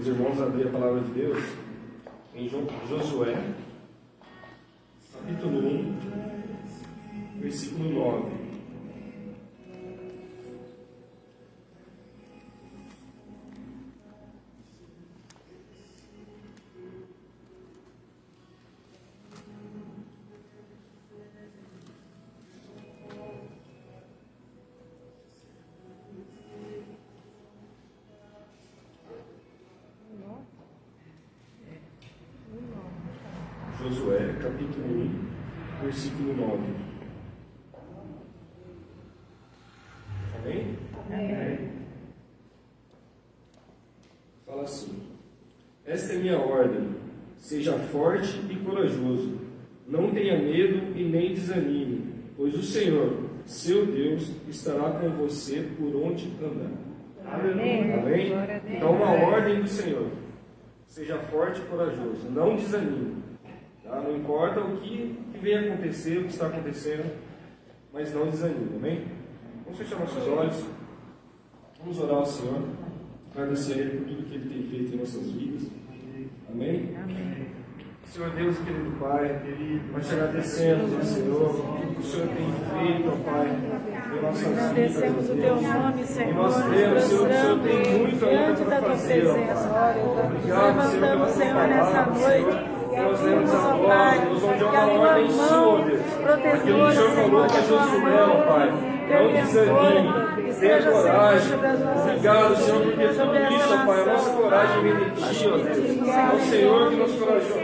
os irmãos abrir a palavra de Deus em Josué, capítulo 1, versículo 9. Josué, capítulo 1, versículo 9. Amém? Amém. Fala assim: esta é minha ordem, seja forte e corajoso, não tenha medo e nem desanime, pois o Senhor, seu Deus, estará com você por onde andar. Amém. Amém? Então, uma ordem do Senhor: seja forte e corajoso, não desanime. Tá? Não importa o que vem acontecer, o que está acontecendo, mas não desanime, amém? Vamos fechar nossos olhos, vamos orar ao Senhor, agradecer a Ele por tudo que Ele tem feito em nossas vidas, amém? Amém. Senhor Deus, querido Pai, nós te agradecemos, ó Senhor, o que o Senhor tem feito, ó Pai, em nossas vidas. Agradecemos o Teu nome, Senhor. E nós cremos, Senhor, que o Senhor tem muito ainda para fazer, ó Pai. Obrigado, Senhor, pela tua Senhor, nessa palavra, noite. Senhor. Nós lemos Ó agora, Pai, Deus, onde é que a uma tua ordem mão sua, Deus. protetora, Aquilo que o Senhor falou para Josué, ó Pai. Não desanime, tenha coragem. Obrigado, Senhor, porque tudo isso, ó Pai, a nossa coragem vem de Ti, ó Deus. É o Senhor que nos corajou.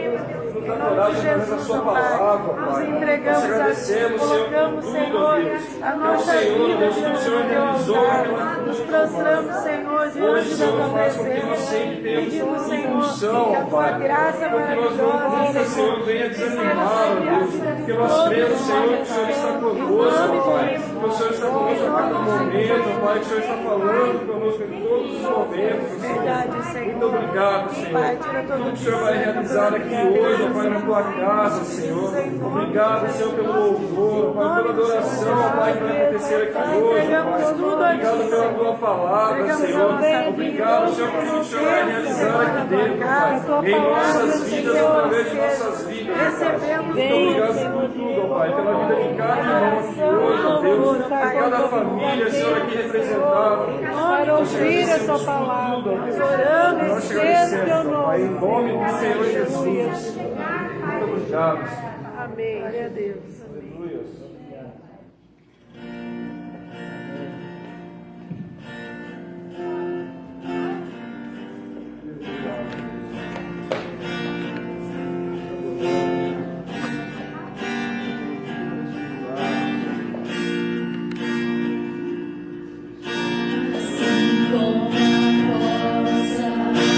Nos dá coragem através da Sua palavra, ó Pai. Nós te agradecemos, Senhor, por tudo, ó Deus. a É o nossa Senhor, vida, Deus, que o Senhor realizou naquela nos cruz, ó prostramos, Pai. Senhor, Hoje, diante da Senhor, Tua faz com que nós presença. sempre tenhamos Pedimos, Senhor, unção, que a ó Tua Pai. graça Porque nós não nunca, maravilhosa, Senhor, venha desanimar, ó Deus. Porque nós cremos, Senhor, que o Senhor está conosco, ó Pai. Que o Senhor está conosco a cada momento, ó Pai. Que o Senhor está falando conosco em todos os momentos, ó Senhor. Muito obrigado, Senhor. Tudo que o Senhor vai realizar aqui hoje, ó Pai, na Tua casa, Senhor. Obrigado, Senhor, pelo louvor, ó Pai, pela adoração, ó Pai, que vai acontecer aqui hoje, ó Pai. Obrigado pela Tua palavra, Senhor. Obrigado, Senhor, por tudo que o Senhor vai realizar aqui dentro, Pai. Em nossas vidas, através de nossas vidas, ó Pai. Muito obrigado por tudo, ó Pai, pela vida de cada irmão aqui hoje, ó Deus. Por cada família, Senhor, aqui representada. Para ouvir a Sua palavra. Nós oramos, Nós te agradecemos, ó Pai, em nome do Senhor Jesus. Muito obrigado, Senhor. Amém. Glória a Deus. Aleluia.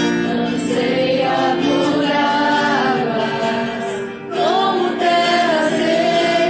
Anseia por águas, como terra seca.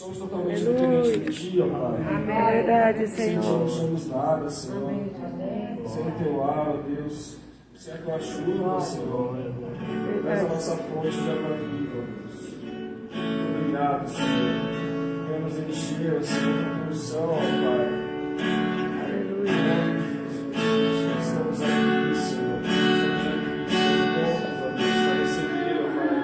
somos totalmente dependentes de Ti, ó Pai. É verdade, Sem Ti não Senhor. somos nada, Senhor. Sem o Teu ar, ó Deus. Sem a Tua chuva, Senhor. Traz a nossa fonte de água viva, Deus. Obrigado, Senhor. Venha nos encher, Senhor, com função, ó Pai. Aleluia. Estamos aqui, Senhor. Estamos aqui, ó Deus, para receber, ó Pai.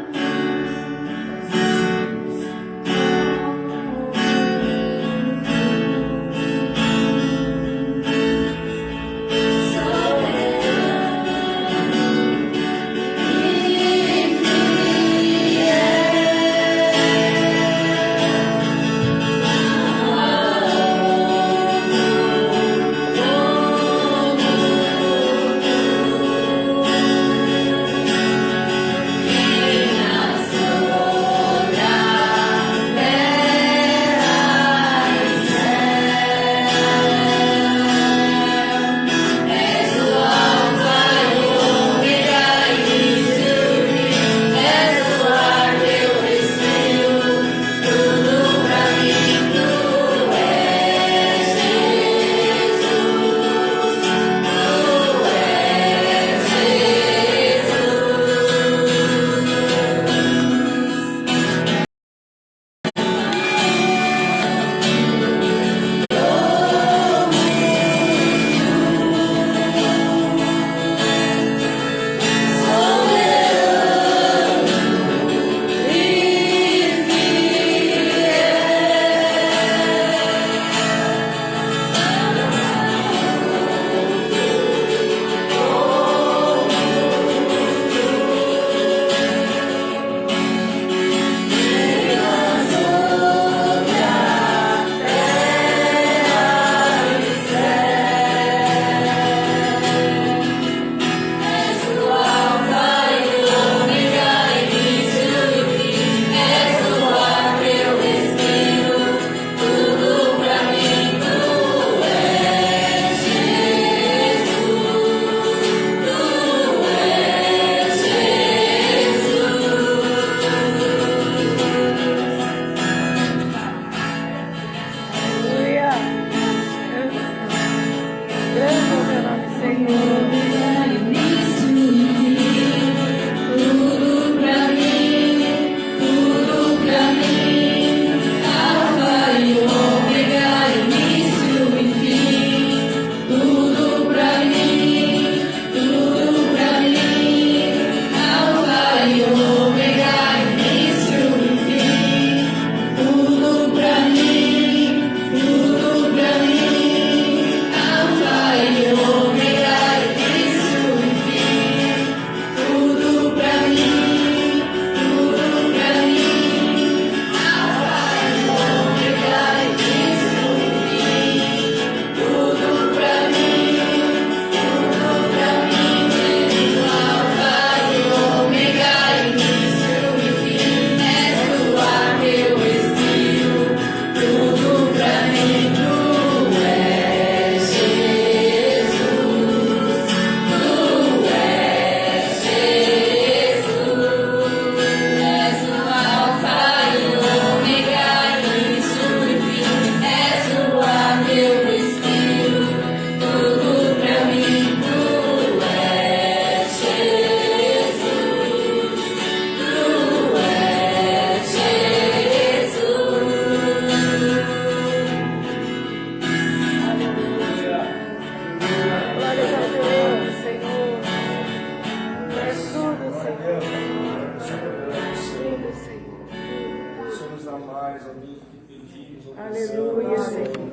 Aleluia, Senhor.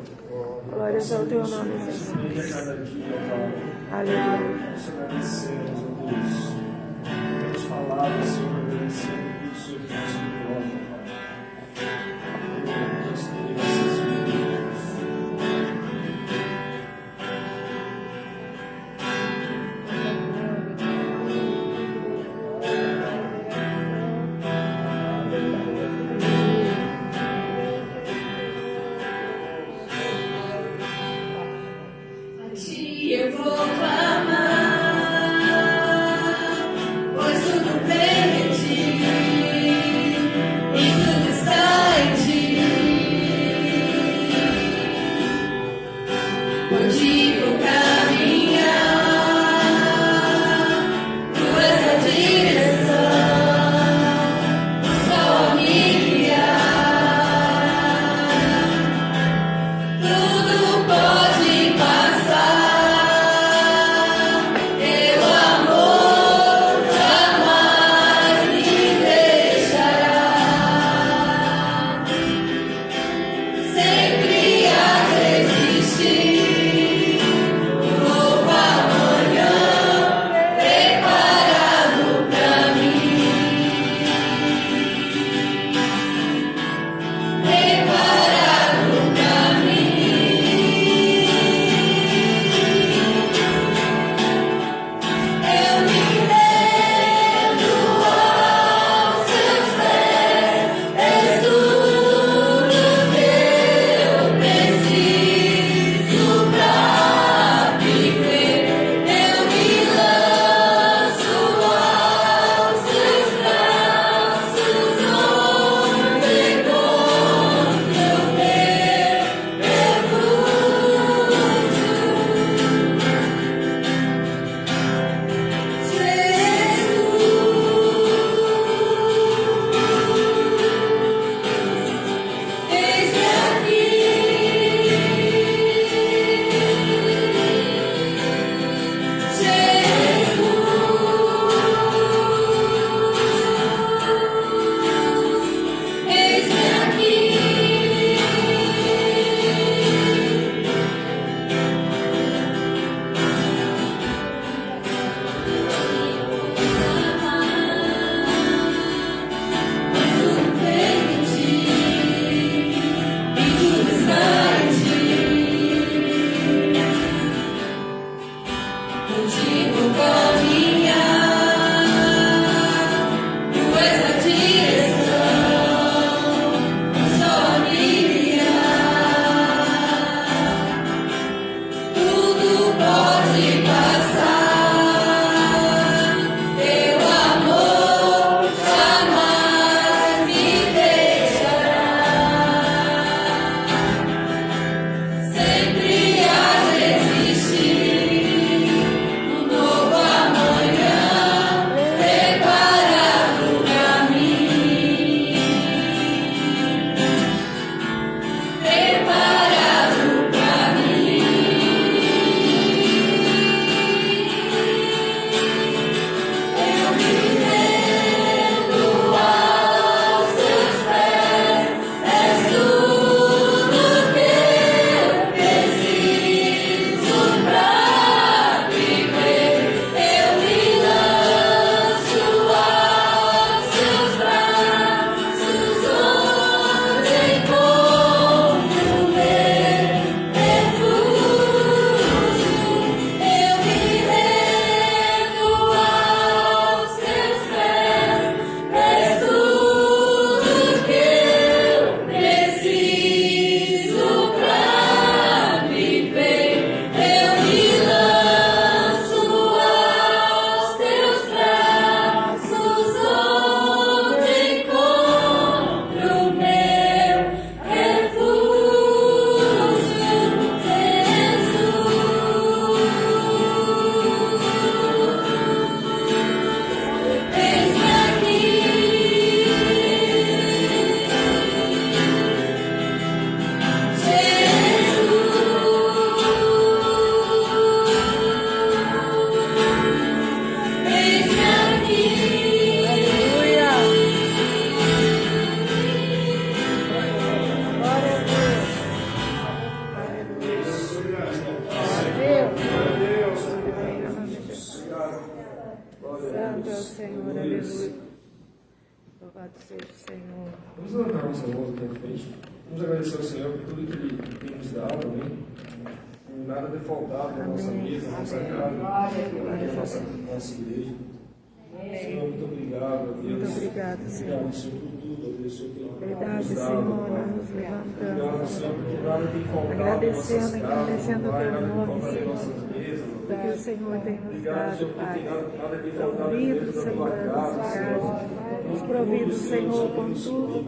Glórias ao teu nome, Jesus. Aleluia. Nós agradecemos, ó Deus. Temos palavras, Senhor, agradecendo por Senhor que nos glória, Pai. Nós temos essas vidas. Eu vou clamar, pois tudo bem. Louvado seja o Senhor. Vamos levantar nossa voz aqui à frente. Vamos agradecer ao Senhor por tudo que Ele tem nos dado, amém? Por nada ter faltado na nossa mesa, na nossa casa, na nossa igreja. Senhor, muito obrigado, Deus. Muito obrigado, Senhor. Obrigado, Senhor, por tudo, Deus, Senhor, que Verdade, nos dado, Senhor, Pai. nós nos levantamos. Obrigado, Senhor, porque nada tem faltado Agradecendo, em nossas casas, engrandecendo o Pai, teu nada tem nome, faltado em Senhor. nossas mesas, Porque o Senhor tem nos obrigado, dado, Senhor, porque Pai. nada tem faltado Provido, dentro da tua Senhor, da casa, nossa Senhor. casa. Nos provido, Senhor, com tudo.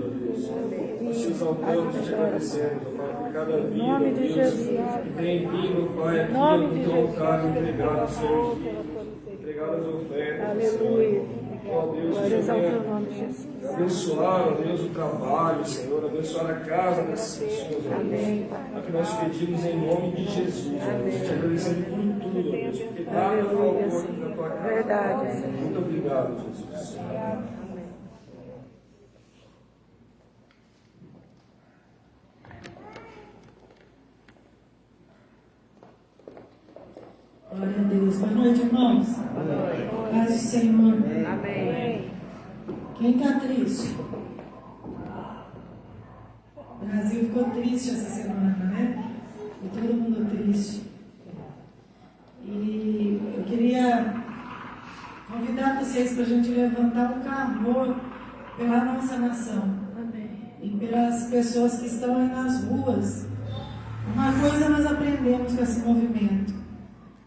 Nós te exaltamos e te agradecemos, Pai, por cada vida, Em nome de Deus, Jesus. que tem vindo, Pai, aqui Em nome no de teu Jesus. altar, entregado, Senhor, entregado as ofertas, Aleluia. Senhor. Ó Deus, que Glórias ao venha teu nome, Jesus. abençoar, ó Deus, o trabalho, Senhor, abençoar a casa dessas pessoas, ó Amém, Deus. Pai. É o que nós pedimos em nome de Jesus, ó Deus. Te agradecendo por tudo, ó Deus, porque nada Aleluia, faltou aqui Senhor. na tua casa. Verdade, Senhor. Muito obrigado, Jesus. Amém. Glória a Deus. Boa noite, irmãos. Boa noite. Paz do Senhor. Amém. Quem está triste? O Brasil ficou triste essa semana, né? Ficou todo mundo triste. E eu queria convidar vocês para a gente levantar um clamor pela nossa nação. Amém. E pelas pessoas que estão aí nas ruas. Uma coisa nós aprendemos com esse movimento.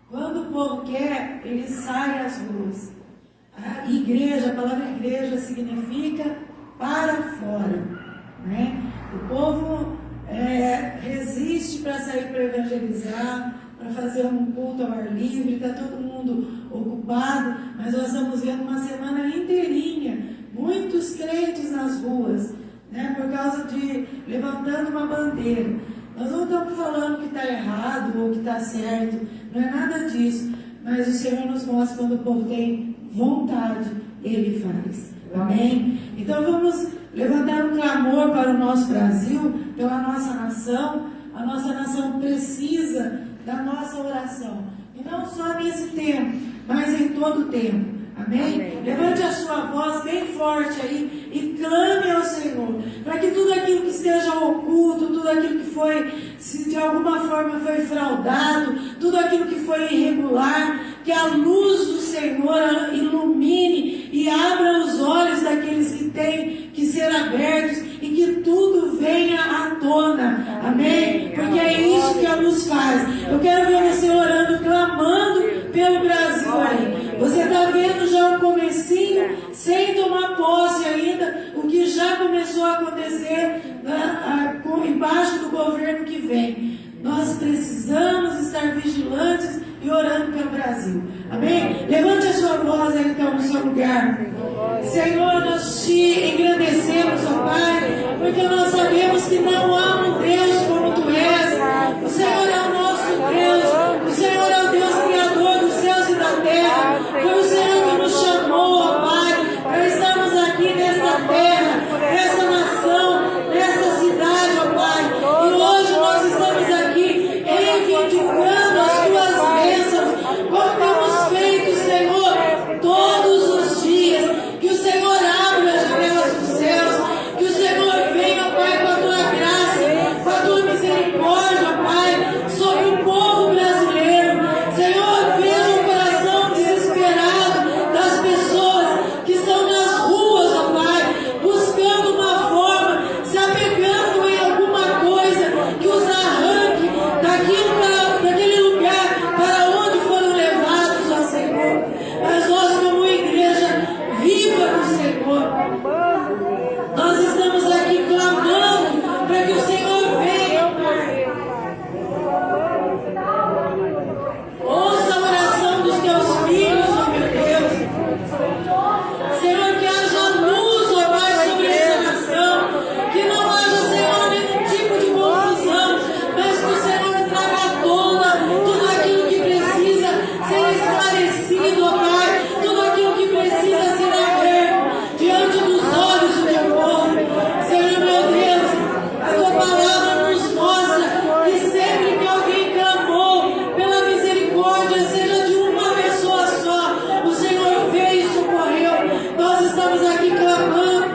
Quando o povo quer, ele sai às ruas. A igreja, a palavra igreja significa para fora, né? O povo resiste para sair para evangelizar, para fazer um culto ao ar livre, está todo mundo ocupado, mas nós estamos vendo uma semana inteirinha, muitos crentes nas ruas, né? Por causa de levantando uma bandeira. Nós não estamos falando que está errado ou que está certo, não é nada disso, mas o Senhor nos mostra quando o povo tem vontade, Ele faz. Amém? Então vamos levantar um clamor para o nosso Brasil, pela nossa nação. A nossa nação precisa da nossa oração. E não só nesse tempo, mas em todo o tempo. Amém? Amém. Levante a sua voz bem forte aí e clame ao Senhor, para que tudo aquilo que esteja oculto, tudo aquilo que foi, se de alguma forma foi fraudado, tudo aquilo que foi irregular, que a luz do Senhor ilumine e abra os olhos daqueles que têm que ser abertos e que tudo venha à tona. Amém? Porque é isso que a luz faz. Eu quero ver você orando, clamando pelo Brasil aí. Você está vendo já o comecinho, sem tomar posse ainda, o que já começou a acontecer embaixo do governo que vem. Nós precisamos estar vigilantes e orando pelo Brasil. Amém? Levante a sua voz aí então no seu lugar. Senhor, nós te engrandecemos, ó Pai, porque nós sabemos que não há um Deus como Tu és. O Senhor é o nosso Deus. O Senhor é o Deus Criador dos céus e da terra. Foi o Senhor que nos chamou, ó Pai, para estarmos aqui nesta terra, nessa nação, nessa cidade, ó Pai. E hoje nós estamos aqui reivindicando as Tuas bênçãos, como temos feito, Senhor, todos os dias. Que o Senhor abra as janelas dos céus, que o Senhor venha, Pai, com a Tua graça, com a Tua misericórdia, Pai, sobre o povo brasileiro. Senhor, veja o coração desesperado das pessoas que estão nas ruas, ó Pai, buscando uma forma, se apegando em alguma coisa que os arranque daquele lugar para onde foram levados, ó Senhor. Mas nós, como igreja viva do Senhor, nós estamos aqui clamando para que o Senhor venha. Ouça a oração dos Teus filhos, ó meu Deus. Senhor, que haja luz, ó Pai, sobre essa nação. Que não haja, Senhor, nenhum tipo de confusão, mas que o Senhor traga à tona tudo aquilo que precisa ser esclarecido, ó Pai. Tudo aquilo que precisa ser aberto diante dos olhos do Teu povo. Senhor, meu Deus, a Tua palavra nos mostra que sempre que alguém clamou pela misericórdia, seja de uma pessoa só, o Senhor veio e socorreu. Nós estamos aqui clamando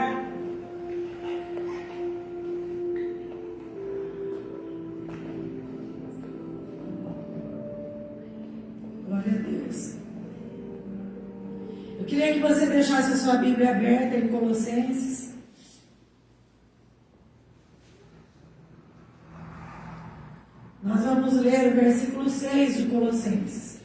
lugar. Glória a Deus. Eu queria que você deixasse a sua Bíblia aberta em Colossenses. Nós vamos ler o versículo 6 de Colossenses.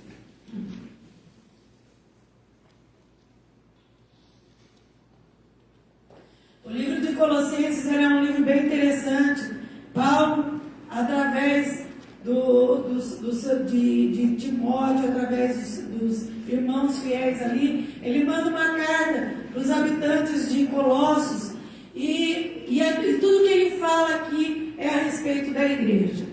O livro de Colossenses é um livro bem interessante. Paulo, através de Timóteo, através dos irmãos fiéis ali, ele manda uma carta para os habitantes de Colossos. E tudo que ele fala aqui é a respeito da igreja.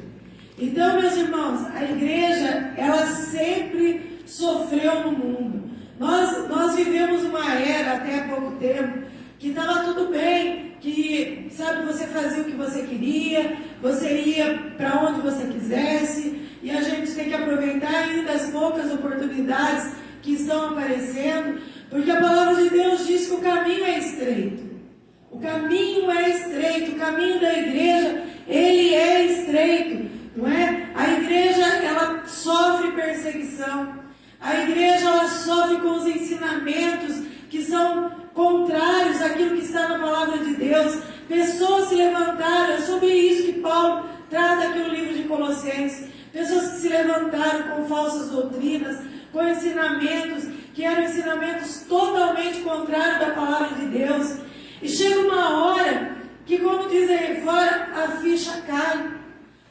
Então, meus irmãos, a igreja, ela sempre sofreu no mundo. Nós vivemos uma era, até há pouco tempo, que estava tudo bem, que, sabe, você fazia o que você queria, você ia para onde você quisesse, e a gente tem que aproveitar ainda as poucas oportunidades que estão aparecendo, porque a palavra de Deus diz que o caminho é estreito. O caminho é estreito, o caminho da igreja, ele é estreito, não é? A igreja, ela sofre perseguição, a igreja, ela sofre com os ensinamentos que são contrários àquilo que está na palavra de Deus. Pessoas se levantaram, é sobre isso que Paulo trata aqui no livro de Colossenses. Pessoas que se levantaram com falsas doutrinas, com ensinamentos que eram ensinamentos totalmente contrários da palavra de Deus. E chega uma hora que, como dizem aí fora, a ficha cai.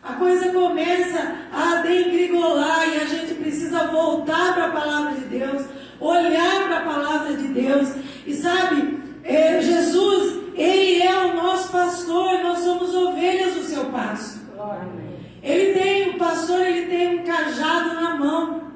A coisa começa a degringolar e a gente precisa voltar para a palavra de Deus, olhar para a palavra de Deus. E sabe, Jesus, ele é o nosso pastor, nós somos ovelhas do seu pasto. O pastor, ele tem um cajado na mão.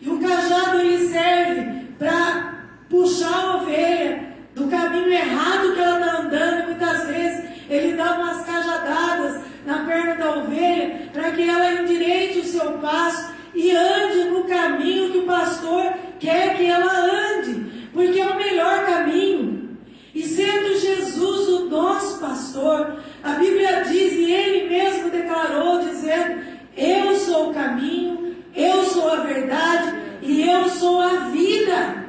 E o cajado, ele serve para puxar a ovelha do caminho errado que ela está andando. Muitas vezes ele dá umas cajadadas na perna da ovelha para que ela endireite o seu passo e ande no caminho que o pastor quer que ela ande, porque é o melhor caminho. E sendo Jesus o nosso pastor, a Bíblia diz, e ele mesmo declarou, dizendo: eu sou o caminho, eu sou a verdade e eu sou a vida.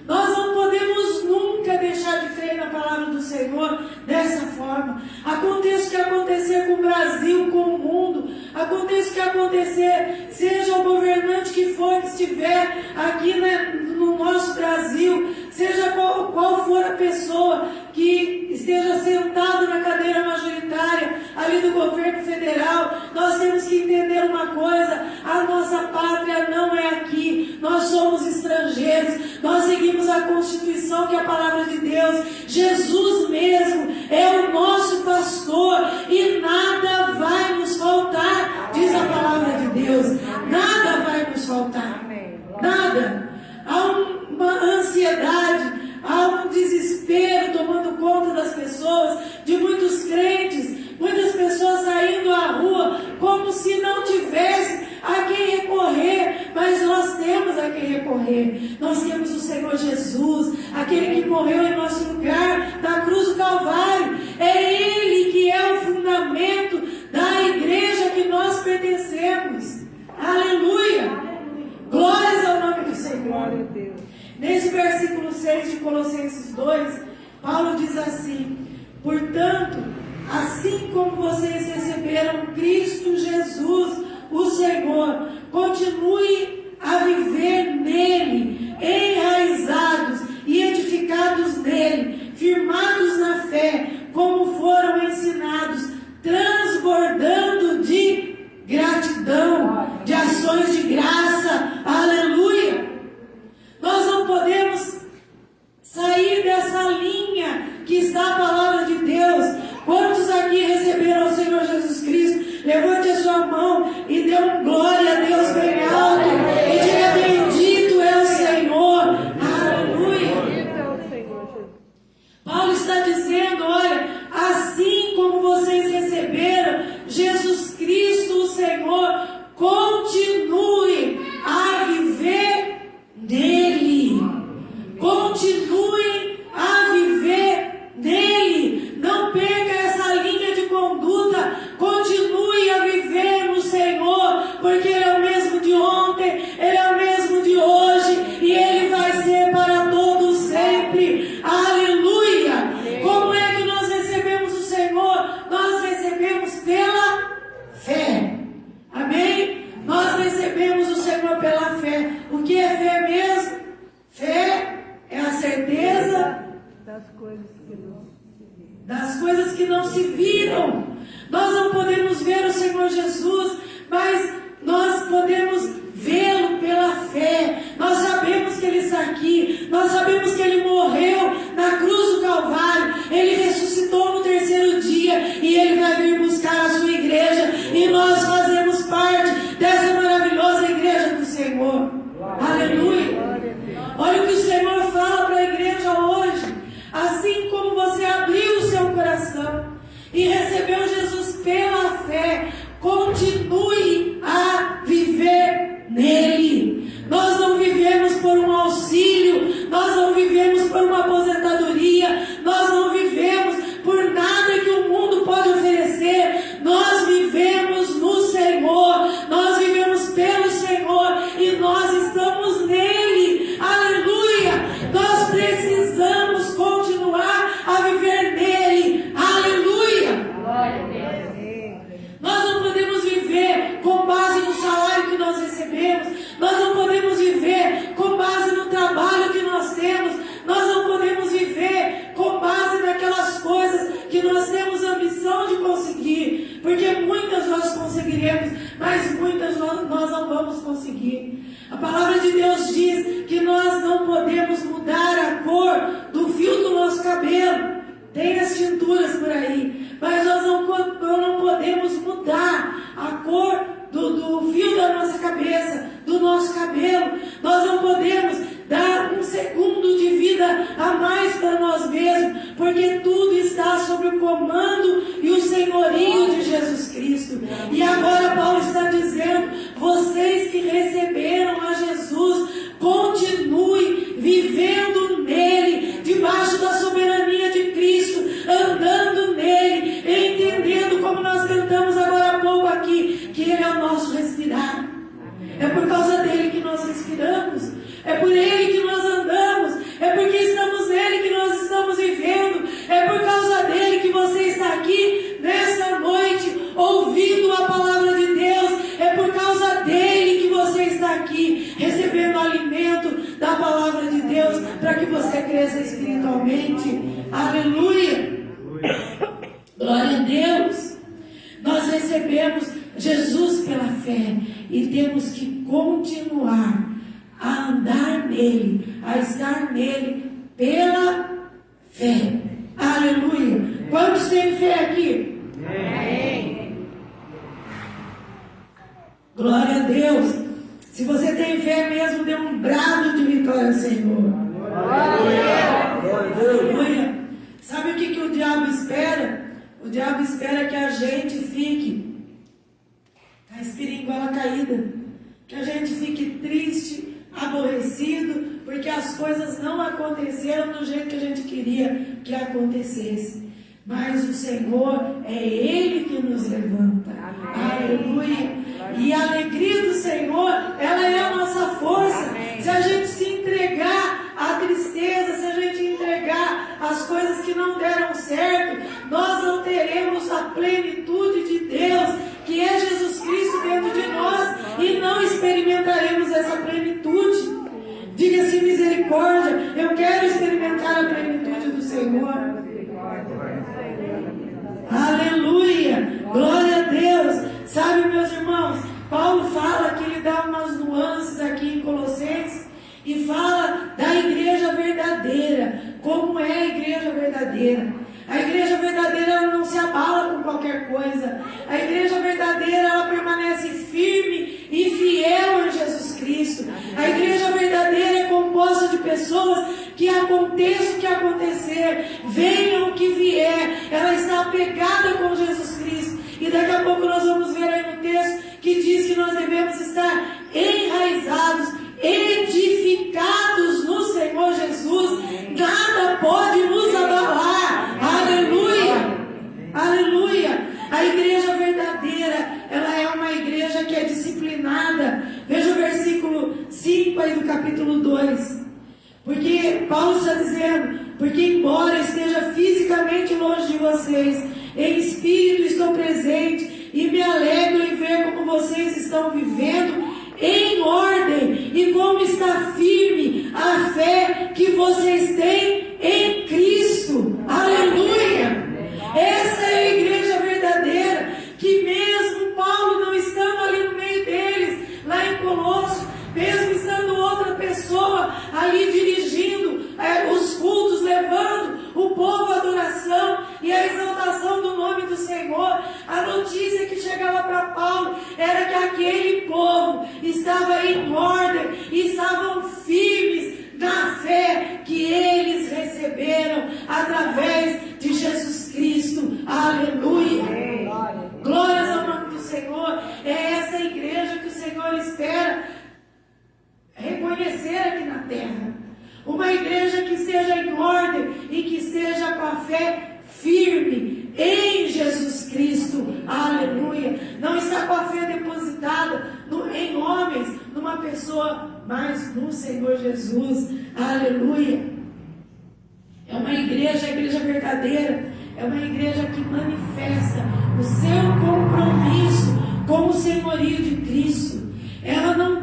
Nós não podemos nunca deixar de crer na palavra do Senhor dessa forma. Aconteça o que acontecer com o Brasil, com o mundo, aconteça o que acontecer, seja o governante que for que estiver aqui no nosso Brasil, seja qual for a pessoa que esteja sentada na cadeira majoritária ali do governo federal, nós temos que entender uma coisa: a nossa pátria não é aqui, nós somos estrangeiros, nós seguimos a Constituição, que é a palavra de Deus. Jesus mesmo é o nosso pastor e nada vai nos faltar, diz a palavra de Deus. Nada vai nos faltar, nada. Há uma ansiedade, há um desespero tomando conta das pessoas, de muitos crentes, muitas pessoas saindo à rua como se não tivesse a quem recorrer, mas nós temos a quem recorrer. Nós temos o Senhor Jesus, aquele que morreu em nosso lugar na cruz do Calvário. É Ele que é o fundamento da igreja que nós pertencemos. Aleluia! Glórias ao nome do Senhor. Nesse versículo 6 de Colossenses 2, Paulo diz assim: portanto, assim como vocês receberam Cristo Jesus, o Senhor, continue a viver nele, enraizados e edificados nele, firmados na fé, como foram ensinados, transbordando de gratidão, de ações de graça. Aleluia! Nós não podemos sair dessa linha que está a palavra de Deus. Quantos aqui receberam o Senhor Jesus Cristo? Levante a sua mão e dê um glória a Deus bem alto e diga: bendito é o Senhor. Aleluia! Paulo está dizendo: olha, assim como vocês receberam Jesus Cristo, o Senhor, continue a viver nele. Continue a viver nele. das coisas que não se viram. Nós não podemos ver o Senhor Jesus, mas nós podemos vê-lo pela fé. Nós sabemos que Ele está aqui, nós sabemos que Ele morreu na cruz do Calvário, Ele ressuscitou no terceiro dia e Ele vai vir buscar a sua igreja, e nós fazemos parte dessa maravilhosa igreja do Senhor. Aleluia! Olha o que o Senhor fala para a igreja hoje. Assim como você abriu o seu coração e recebeu Jesus pela fé, continue a viver nele. Nós não vivemos por um auxílio, nós não vivemos por uma aposentadoria, nós não vivemos por nada que o mundo pode oferecer. Nós vivemos no Senhor, nós vivemos pelo Senhor e nós estamos nele. Aleluia! Nós precisamos continuar a viver nele. Aleluia! Glória a Deus. Nós não podemos viver com base no salário que nós recebemos, nós não podemos viver com base no trabalho que nós temos, nós não podemos viver com base naquelas coisas que nós temos ambição de conseguir, porque muitas nós conseguiremos, mas muitas nós não vamos conseguir. A palavra de Deus diz que nós não podemos mudar a cor do fio do nosso cabelo. Tem as tinturas por aí, mas nós não podemos mudar a cor do fio da nossa cabeça, do nosso cabelo. Nós não podemos dar um segundo de vida a mais para nós mesmos, porque tudo está sob o comando e o senhorio de Jesus Cristo. E agora Paulo está dizendo: vocês que receberam a Jesus, continue vivendo nele, debaixo da soberania de Cristo, andando nele, entendendo, como nós cantamos agora há pouco aqui, que Ele é o nosso respirar. É por causa dele que nós respiramos, é por ele que nós andamos, é porque estamos nele que nós estamos vivendo, é por causa dele que você está aqui nesta noite ouvindo a palavra de Deus, é por causa dele que você está aqui recebendo o alimento da palavra de Deus, para que você cresça espiritualmente. Aleluia! Glória a Deus! Nós recebemos Jesus pela fé e temos que continuar a andar nele, a estar nele pela fé. Aleluia! Quantos têm fé aqui? Amém. Glória a Deus! Se você tem fé mesmo, dê um brado de vitória ao Senhor. Aleluia! Sabe o que o diabo espera? O diabo espera que a gente fique com a espiringuela caída, que a gente fique triste, aborrecido, porque as coisas não aconteceram do jeito que a gente queria que acontecesse. Mas o Senhor é Ele que nos levanta. Aleluia! E a alegria do Senhor, ela é a nossa força. Se a gente se entregar à tristeza, se a gente entregar as coisas que não deram certo, nós não teremos a plenitude de Deus, que é Jesus Cristo dentro de nós, e não experimentaremos essa plenitude. Diga-se misericórdia, eu quero experimentar a plenitude do Senhor. Aleluia, glória a Deus. Sabe, meus irmãos, Paulo fala que ele dá umas nuances aqui em Colossenses e fala da igreja verdadeira. Como é a igreja verdadeira? A igreja verdadeira, ela não se abala com qualquer coisa. A igreja verdadeira, ela permanece firme e fiel em Jesus Cristo. A igreja verdadeira é composta de pessoas que aconteça o que acontecer, venha o que vier, ela está apegada com Jesus Cristo. E daqui a pouco nós vamos ver aí no texto que diz que nós devemos estar enraizados, edificados no Senhor Jesus. Nada pode nos abalar. Aleluia! Aleluia! A igreja verdadeira, ela é uma igreja que é disciplinada. Veja o versículo 5 aí do capítulo 2. Porque Paulo está dizendo: porque embora esteja fisicamente longe de vocês, em espírito estou presente e me alegro em ver como vocês estão vivendo em ordem e como está firme a fé que vocês têm em Cristo. Aleluia! pessoa mais no Senhor Jesus. Aleluia. É uma igreja, a igreja verdadeira, é uma igreja que manifesta o seu compromisso com o senhorio de Cristo. Ela não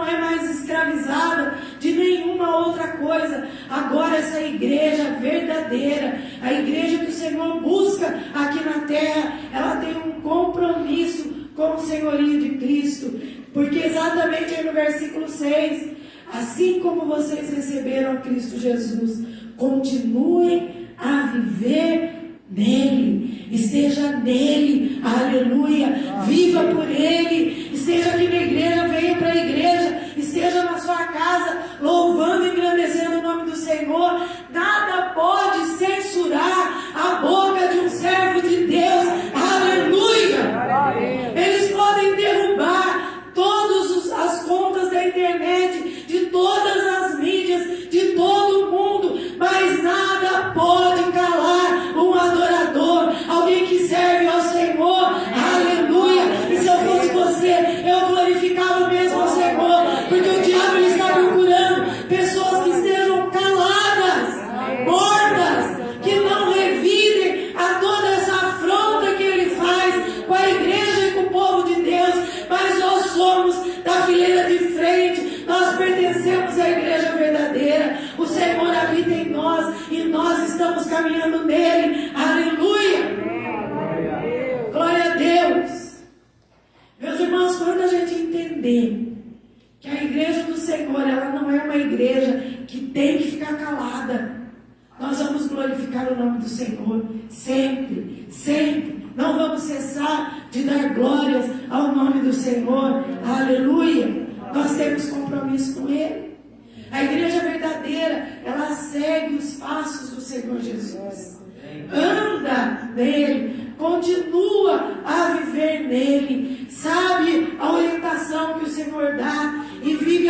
é mais escravizada de nenhuma outra coisa. Agora essa igreja verdadeira, a igreja que o Senhor busca aqui na terra, ela tem um compromisso com o senhorio de Cristo. Porque exatamente aí no versículo 6, assim como vocês receberam a Cristo Jesus, continuem a viver nele, esteja nele, aleluia, viva por ele, esteja aqui na igreja, venha para a igreja, esteja na sua casa, louvando e engrandecendo o nome do Senhor. Nada pode censurar a boca de um servo de Deus, aleluia. Eles podem derrubar todas as contas da internet, de todas as mídias, de todo mundo, mas nada pode calar um adorador, alguém que serve ao Senhor, aleluia. E se eu fosse você, eu glorificava mesmo ao Senhor, porque o diabo ele está procurando pessoas que estejam caladas, mortas, que não revidem a toda essa afronta que ele faz com a igreja e com o povo de Deus. Mas nós somos da fileira de frente, nós pertencemos à igreja verdadeira, o Senhor habita em nós e nós estamos caminhando nele, aleluia. Glória a Deus. Meus irmãos, quando a gente entender que a igreja do Senhor, ela não é uma igreja que tem que ficar calada, nós vamos glorificar o nome do Senhor sempre, sempre. Não vamos cessar de dar glórias ao nome do Senhor, aleluia. Nós temos compromisso com Ele. A igreja verdadeira, ela segue os passos do Senhor Jesus, anda nele, continua a viver nele, sabe a orientação que o Senhor dá e vive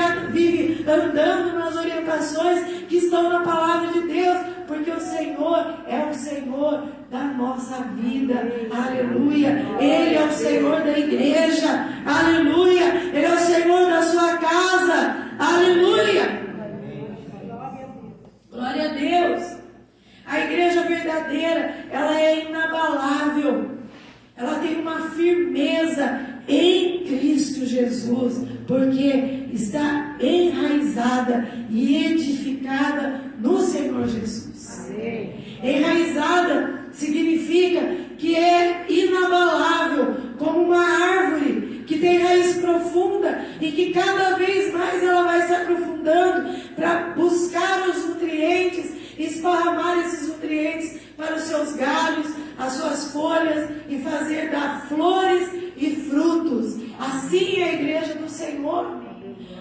andando nas orientações que estão na palavra de Deus, porque o Senhor é o Senhor da nossa vida, aleluia. Ele é o Senhor da igreja, aleluia. Ele é o Senhor da sua casa, aleluia. Glória a Deus. A igreja verdadeira, ela é inabalável, ela tem uma firmeza em Cristo Jesus, porque está enraizada e edificada no Senhor Jesus. Enraizada significa que é inabalável, como uma árvore que tem raiz profunda e que cada vez mais ela vai se aprofundando para buscar os nutrientes, esparramar esses nutrientes para os seus galhos, as suas folhas e fazer dar flores e frutos. Assim é a igreja do Senhor.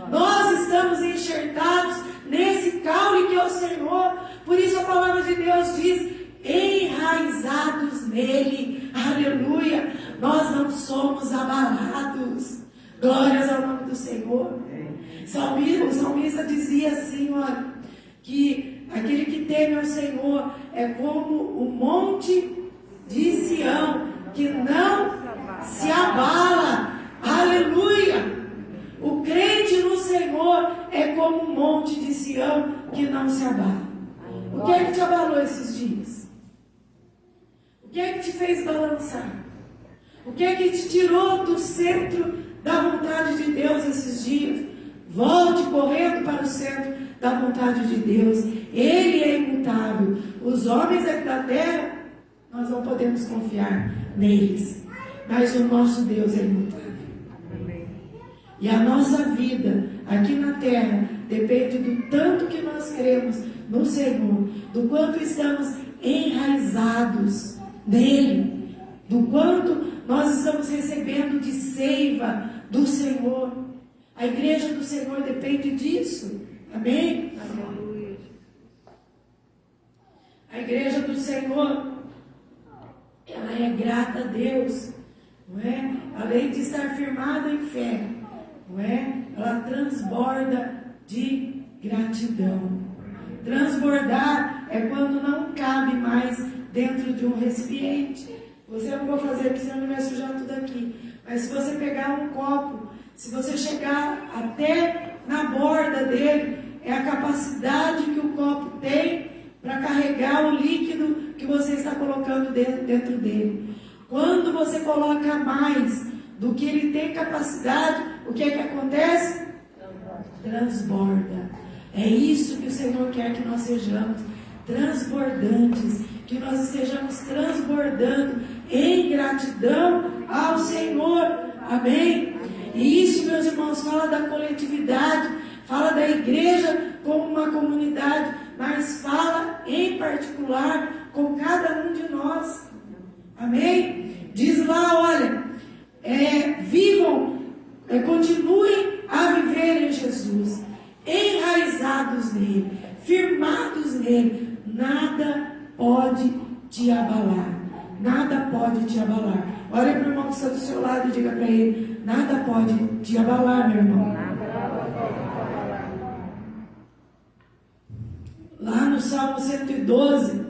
Nós estamos enxertados nesse caule que é o Senhor. Por isso a palavra de Deus diz: enraizados nele, aleluia. Nós não somos abalados. Glórias ao nome do Senhor. O salmista dizia assim, olha, que aquele que teme ao Senhor é como o monte de Sião, que não se abala, aleluia. O crente no Senhor é como um monte de Sião que não se abala. O que é que te abalou esses dias? O que é que te fez balançar? O que é que te tirou do centro da vontade de Deus esses dias? Volte correndo para o centro da vontade de Deus. Ele é imutável. Os homens aqui da terra, nós não podemos confiar neles, mas o nosso Deus é imutável. E a nossa vida aqui na terra depende do tanto que nós cremos no Senhor, do quanto estamos enraizados nele, do quanto nós estamos recebendo de seiva do Senhor. A igreja do Senhor depende disso. Amém? Amém. A igreja do Senhor, ela é grata a Deus, não é? Além de estar firmada em fé, não é? Ela transborda de gratidão. Transbordar é quando não cabe mais dentro de um recipiente. Você não vou fazer, porque senão ele vai sujar tudo aqui. Mas se você pegar um copo Se você chegar até na borda dele, é a capacidade que o copo tem para carregar o líquido que você está colocando dentro dele. Quando você coloca mais do que ele tem capacidade, o que é que acontece? Transborda. É isso que o Senhor quer que nós sejamos, transbordantes, que nós estejamos transbordando em gratidão ao Senhor. Amém? E isso, meus irmãos, fala da coletividade, fala da igreja como uma comunidade, mas fala em particular com cada um de nós. Amém? Diz lá, olha, continuem a viver em Jesus, enraizados nele, firmados nele. Nada pode te abalar. Nada pode te abalar. Olha para o irmão que está do seu lado e diga para ele: nada pode te abalar, meu irmão. Lá no Salmo 112,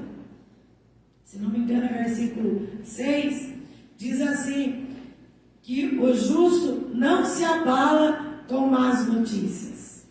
se não me engano é versículo 6, diz assim, que o justo não se abala com más notícias.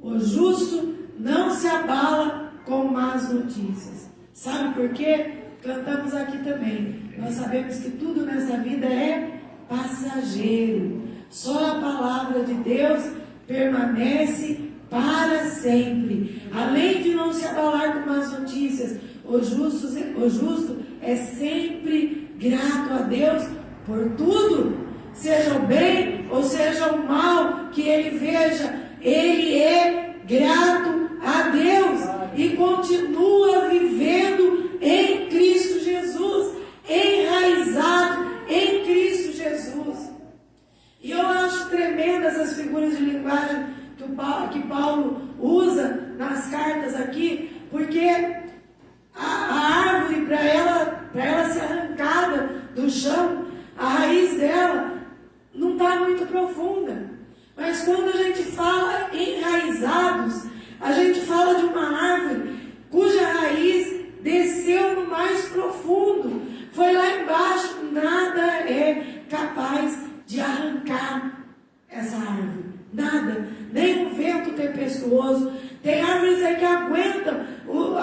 O justo não se abala com más notícias. Sabe por quê? Cantamos aqui também. Nós sabemos que tudo nessa vida é passageiro. Só a palavra de Deus permanece para sempre. Além de não se abalar com más notícias, o justo é sempre grato a Deus por tudo, seja o bem ou seja o mal que ele veja. Ele é grato a Deus e continua vivendo em Cristo Jesus, enraizado em Cristo Jesus. E eu acho tremendas as figuras de linguagem que Paulo usa nas cartas aqui, porque a árvore, para ela ser arrancada do chão, a raiz dela não está muito profunda. Mas quando a gente fala enraizados, a gente fala de uma árvore cuja raiz desceu no mais profundo, foi lá embaixo. Nada é capaz de arrancar essa árvore. Nada, nem um vento tempestuoso. Tem árvores aí que aguentam o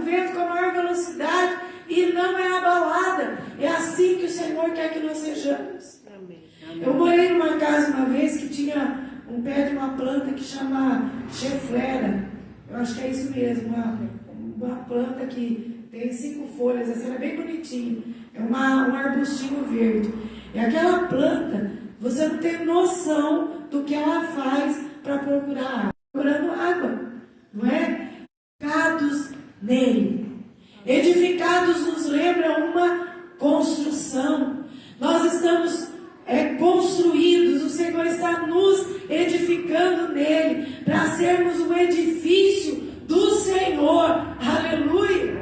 vento com a maior velocidade e não é abalada. É assim que o Senhor quer que nós sejamos. Amém. Eu morei numa casa uma vez que tinha um pé de uma planta que chama cheflera. Eu acho que é isso mesmo, uma planta que tem 5 folhas, assim, é bem bonitinho. É um arbustinho verde. E aquela planta, você não tem noção do que ela faz para procurar água. Procurando água, não é? Edificados nele. Edificados nos lembra uma construção. Nós estamos construídos, o Senhor está nos edificando nele, para sermos um edifício do Senhor. Aleluia!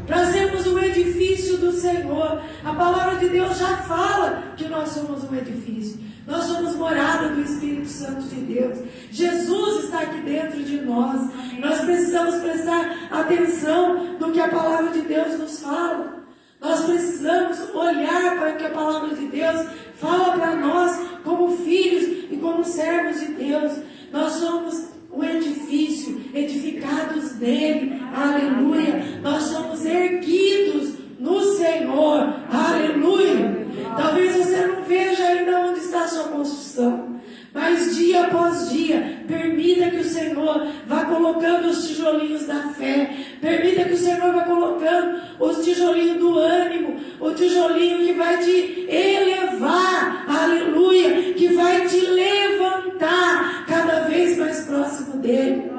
Para sermos um edifício do Senhor. A palavra de Deus já fala que nós somos um edifício. Nós somos morada do Espírito Santo de Deus. Jesus está aqui dentro de nós. Nós precisamos prestar atenção no que a palavra de Deus nos fala. Nós precisamos olhar para o que a palavra de Deus fala para nós como filhos e como servos de Deus. Nós somos um edifício, edificados nele. Aleluia. Nós somos erguidos no Senhor. Aleluia. Talvez você não veja ainda onde está a sua construção, mas dia após dia, permita que o Senhor vá colocando os tijolinhos da fé, permita que o Senhor vá colocando os tijolinhos do ânimo, o tijolinho que vai te elevar, aleluia, que vai te levantar cada vez mais próximo dele.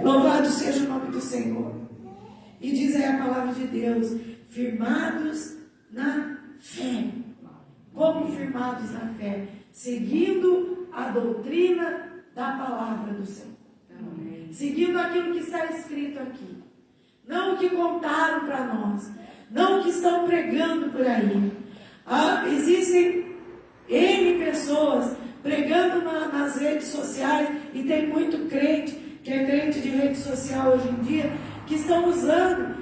Louvado seja o nome do Senhor. E diz aí a palavra de Deus: firmados na fé. Como firmados na fé? Seguindo a doutrina da palavra do Senhor. Amém. Seguindo aquilo que está escrito aqui. Não o que contaram para nós. Não o que estão pregando por aí. Existem N pessoas pregando nas redes sociais, e tem muito crente, que é crente de rede social hoje em dia, que estão usando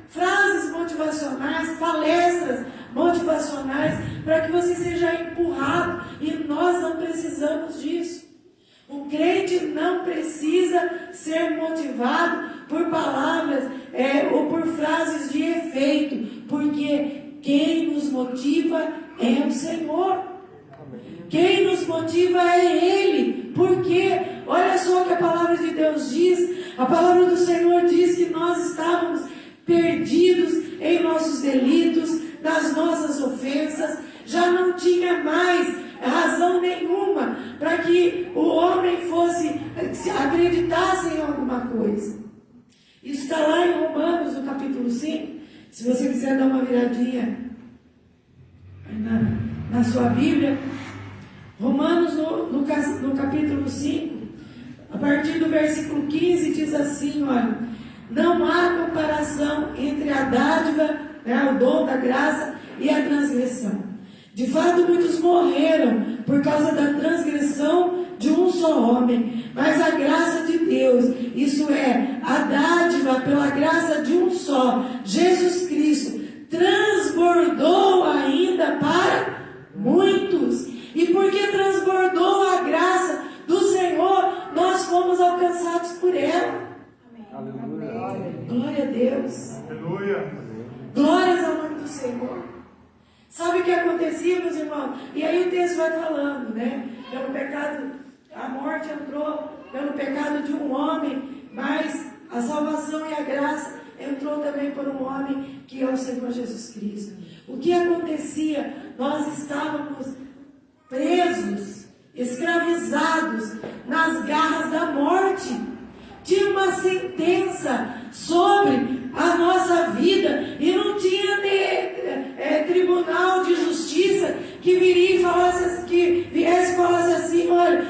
frases motivacionais, palestras motivacionais, para que você seja empurrado, e nós não precisamos disso. O crente não precisa ser motivado por palavras ou por frases de efeito, porque quem nos motiva é o Senhor. Quem nos motiva é Ele, porque olha só o que a palavra de Deus diz. A palavra do Senhor diz que nós estávamos perdidos em nossos delitos, nas nossas ofensas, já não tinha mais razão nenhuma para que o homem acreditasse em alguma coisa. Isso está lá em Romanos, no capítulo 5. Se você quiser dar uma viradinha na sua Bíblia, Romanos no capítulo 5, a partir do versículo 15, diz assim, olha: não há comparação entre a dádiva, o dom da graça, e a transgressão. De fato, muitos morreram por causa da transgressão de um só homem, mas a graça de Deus, isso é, a dádiva pela graça de um só, Jesus Cristo, transbordou ainda para muitos. E porque transbordou a graça do Senhor, nós fomos alcançados por ela. Aleluia. Glória a Deus. Aleluia. Glórias ao nome do Senhor. Sabe o que acontecia, meus irmãos? E aí o texto vai falando, né? Pelo pecado, a morte entrou pelo pecado de um homem, mas a salvação e a graça entrou também por um homem, que é o Senhor Jesus Cristo. O que acontecia? Nós estávamos presos, escravizados nas garras da morte. Tinha uma sentença sobre a nossa vida e não tinha tribunal de justiça que viria e falasse, que viesse e falasse assim: olha,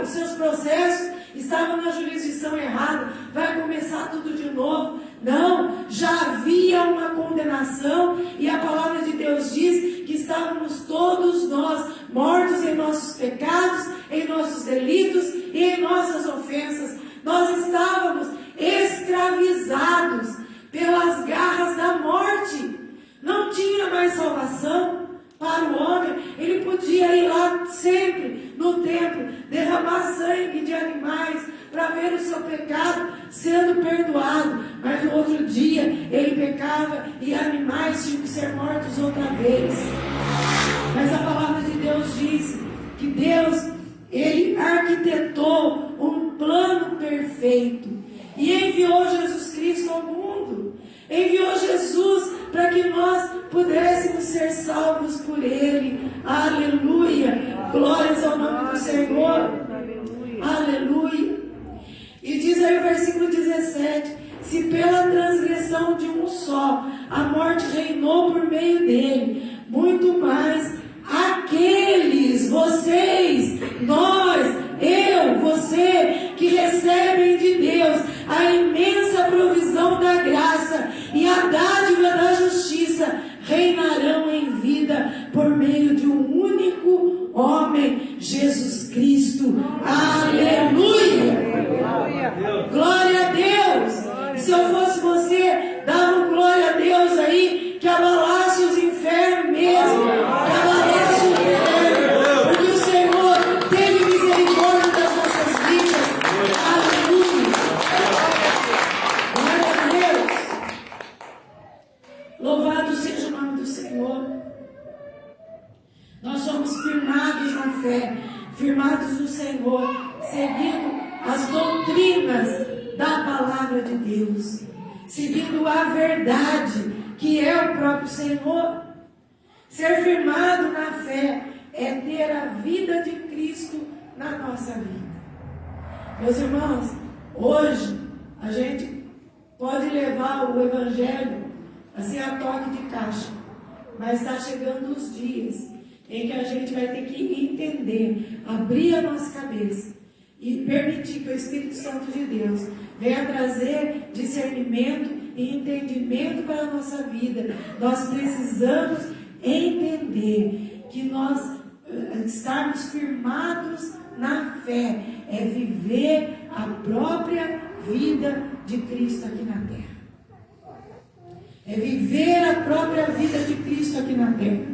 os seus processos estavam na jurisdição errada, vai começar tudo de novo. Não, já havia uma condenação, e a palavra de Deus diz que estávamos todos nós mortos em nossos pecados, em nossos delitos e em nossas ofensas. Nós estávamos escravizados pelas garras da morte. Não tinha mais salvação para o homem. Ele podia ir lá sempre no templo, derramar sangue de animais para ver o seu pecado sendo perdoado, mas no outro dia ele pecava e animais tinham que ser mortos outra vez. Mas a palavra de Deus diz que Deus, Ele arquitetou um plano perfeito e enviou Jesus Cristo ao mundo. Enviou Jesus para que nós pudéssemos ser salvos por Ele. Aleluia! Glórias ao nome do Senhor. Aleluia! E diz aí o versículo 17: se pela transgressão de um só a morte reinou por meio dele, muito mais aqueles, vocês, nós, eu, você, que recebem de Deus a imensa provisão da graça e a dádiva da justiça, reinarão em vida por meio de um único homem, Jesus Cristo. Aleluia! Glória a Deus! Se eu fosse você, dava um glória a Deus aí, que abalasse os infernos mesmo, que abalasse o inferno, porque o Senhor teve misericórdia das nossas vidas. Aleluia! Glória a Deus! Louvado seja o nome do Senhor. Nós somos firmados na fé, firmados no Senhor, seguindo as doutrinas da palavra de Deus, seguindo a verdade, que é o próprio Senhor. Ser firmado na fé é ter a vida de Cristo na nossa vida. Meus irmãos, hoje a gente pode levar o Evangelho assim a toque de caixa, mas está chegando os dias em que a gente vai ter que entender, abrir a nossa cabeça e permitir que o Espírito Santo de Deus venha trazer discernimento e entendimento para a nossa vida. Nós precisamos entender que nós estarmos firmados na fé é viver a própria vida de Cristo aqui na terra. é viver a própria vida de Cristo aqui na terra.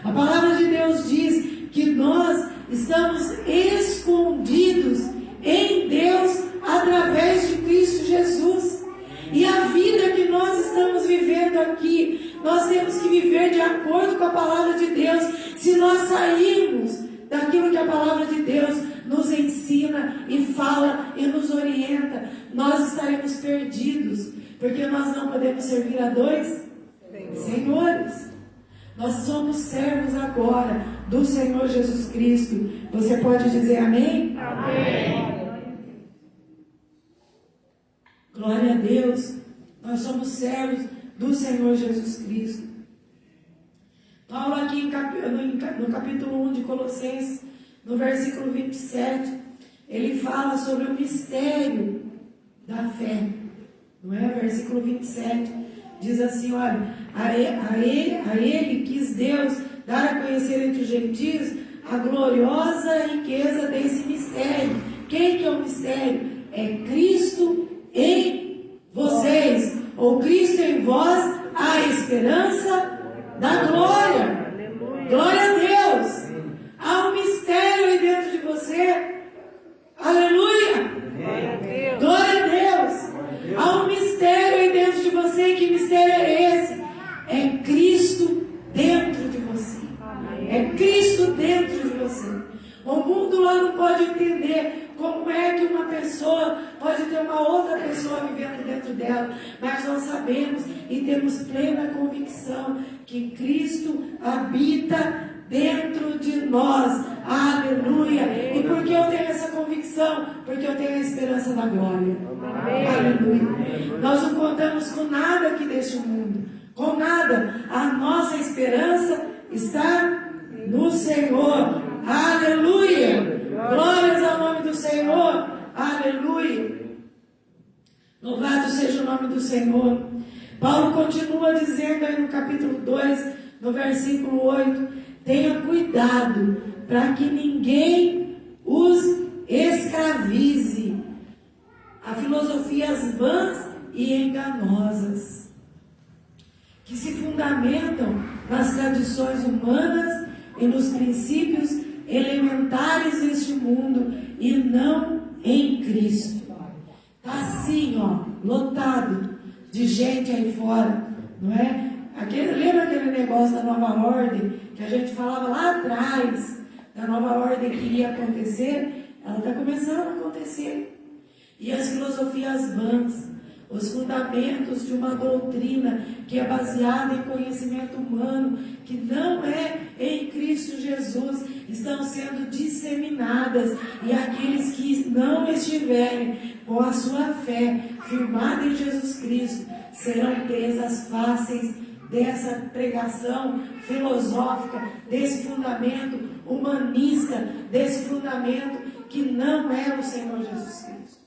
A palavra de Deus diz que nós estamos escondidos em Deus através de Cristo Jesus. E a vida que nós estamos vivendo aqui, nós temos que viver de acordo com a palavra de Deus. Se nós sairmos daquilo que a palavra de Deus nos ensina e fala e nos orienta, nós estaremos perdidos, porque nós não podemos servir a dois senhores. Nós somos servos agora do Senhor Jesus Cristo. Você pode dizer amém? Amém. Glória a Deus. Nós somos servos do Senhor Jesus Cristo. Paulo aqui no capítulo 1 de Colossenses, no versículo 27, ele fala sobre o mistério da fé. Não é? Versículo 27 diz assim, olha, a ele quis Deus dar a conhecer entre os gentios a gloriosa riqueza desse mistério. Quem que é o mistério? É Cristo em vocês, ou Cristo em vós, a esperança da glória. Glória a Deus. Há um mistério aí dentro de você. Aleluia. Glória a Deus. Há um mistério aí dentro de você. Que mistério é esse? É Cristo dentro de você. É Cristo dentro de você. O mundo lá não pode entender como é que uma pessoa pode ter uma outra pessoa vivendo dentro dela, mas nós sabemos e temos plena convicção que Cristo habita dentro de nós. Aleluia! E por que eu tenho essa convicção? Porque eu tenho a esperança da glória. Aleluia! Nós não contamos com nada aqui deste mundo, com nada. A nossa esperança está no Senhor. Aleluia! Glórias ao nome do Senhor. Aleluia! Louvado seja o nome do Senhor. Paulo continua dizendo aí no capítulo 2, no versículo 8: tenha cuidado para que ninguém os escravize a filosofias vãs e enganosas, que se fundamentam nas tradições humanas e nos princípios elementares deste mundo e não em Cristo. Está assim, ó, lotado de gente aí fora, não é? Lembra aquele negócio da nova ordem que a gente falava lá atrás, da nova ordem que iria acontecer? Ela está começando a acontecer. E as filosofias vãs, os fundamentos de uma doutrina que é baseada em conhecimento humano, que não é em Cristo Jesus, estão sendo disseminadas, e aqueles que não estiverem com a sua fé firmada em Jesus Cristo serão presas fáceis dessa pregação filosófica, desse fundamento humanista, desse fundamento que não é o Senhor Jesus Cristo.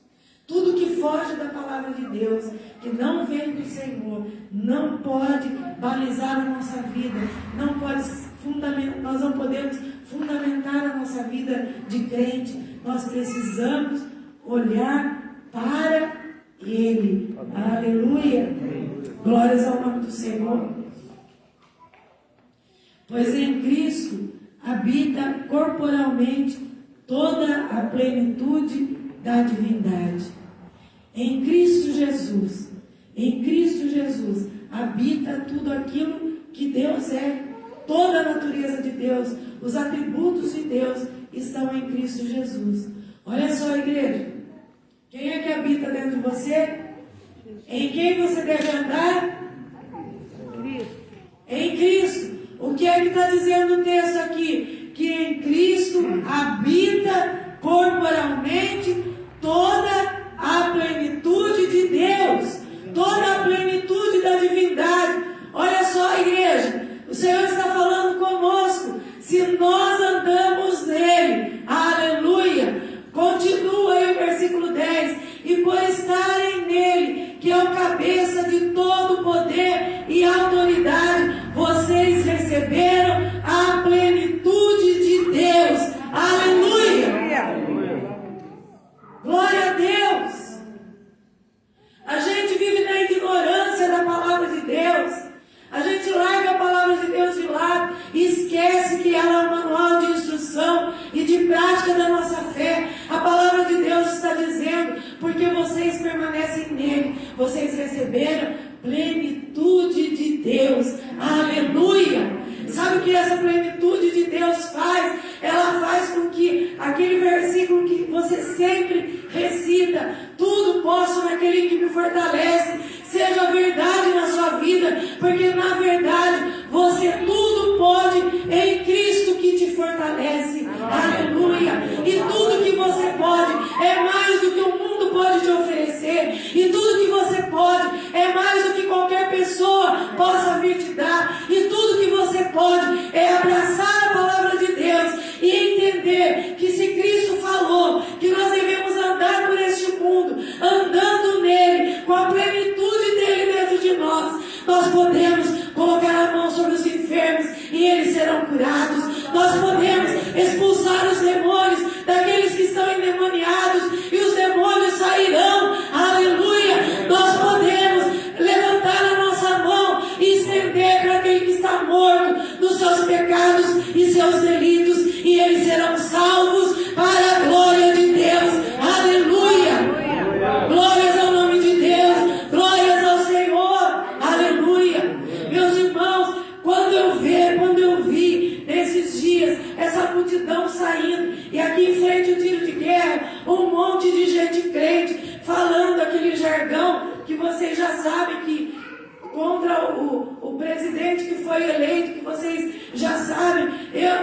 Tudo que foge da palavra de Deus, que não vem do Senhor, não pode balizar a nossa vida, nós não podemos fundamentar a nossa vida de crente. Nós precisamos olhar para Ele. Aleluia! Glórias ao nome do Senhor. Pois em Cristo habita corporalmente toda a plenitude da divindade. Em Cristo Jesus habita tudo aquilo que Deus é, toda a natureza de Deus, os atributos de Deus estão em Cristo Jesus. Olha só, igreja, quem é que habita dentro de você? Em quem você deve andar? Em Cristo. O que é que está dizendo o texto aqui? Que em Cristo habita corporalmente toda a plenitude de Deus, toda a plenitude da divindade. Olha só, igreja, o Senhor está falando conosco. Se nós andamos nele, aleluia, continua aí o versículo 10, e por estarem nele, que é o cabeça de todo poder e autoridade, vocês receberam a plenitude de Deus. Aleluia! Glória a Deus! A gente vive na ignorância da palavra de Deus. vocês receberam plenitude de Deus. Aleluia! Sabe o que essa plenitude de Deus faz? Ela faz com que aquele versículo que você sempre recita, tudo posso naquele que me fortalece, seja verdade na sua vida, porque na verdade você tudo pode em Cristo que te fortalece. Aleluia! E tudo que você pode é mais do que o mundo pode te oferecer, e tudo que você pode é mais do que qualquer pessoa possa vir te dar, e tudo que você pode é abraçar a palavra de Deus e entender que se Cristo falou que nós devemos andar por este mundo, andando nele, com a plenitude dele dentro de nós, nós podemos colocar a mão sobre os enfermos e eles serão curados. Nós podemos expulsar os demônios daqueles que estão endemoniados e os demônios sairão. Aleluia! Nós podemos levantar a nossa mão e estender para aquele que está morto nos seus pecados e seus delitos, e eles serão salvos para a glória de Deus. Aleluia! Glórias ao nome de Deus, glórias ao Senhor. Aleluia! Meus irmãos, quando eu vi nesses dias essa multidão saindo, e aqui em frente o tiro de guerra, um monte de gente crente falando aquele jargão que vocês já sabem, que contra o presidente que foi eleito, que vocês já sabem,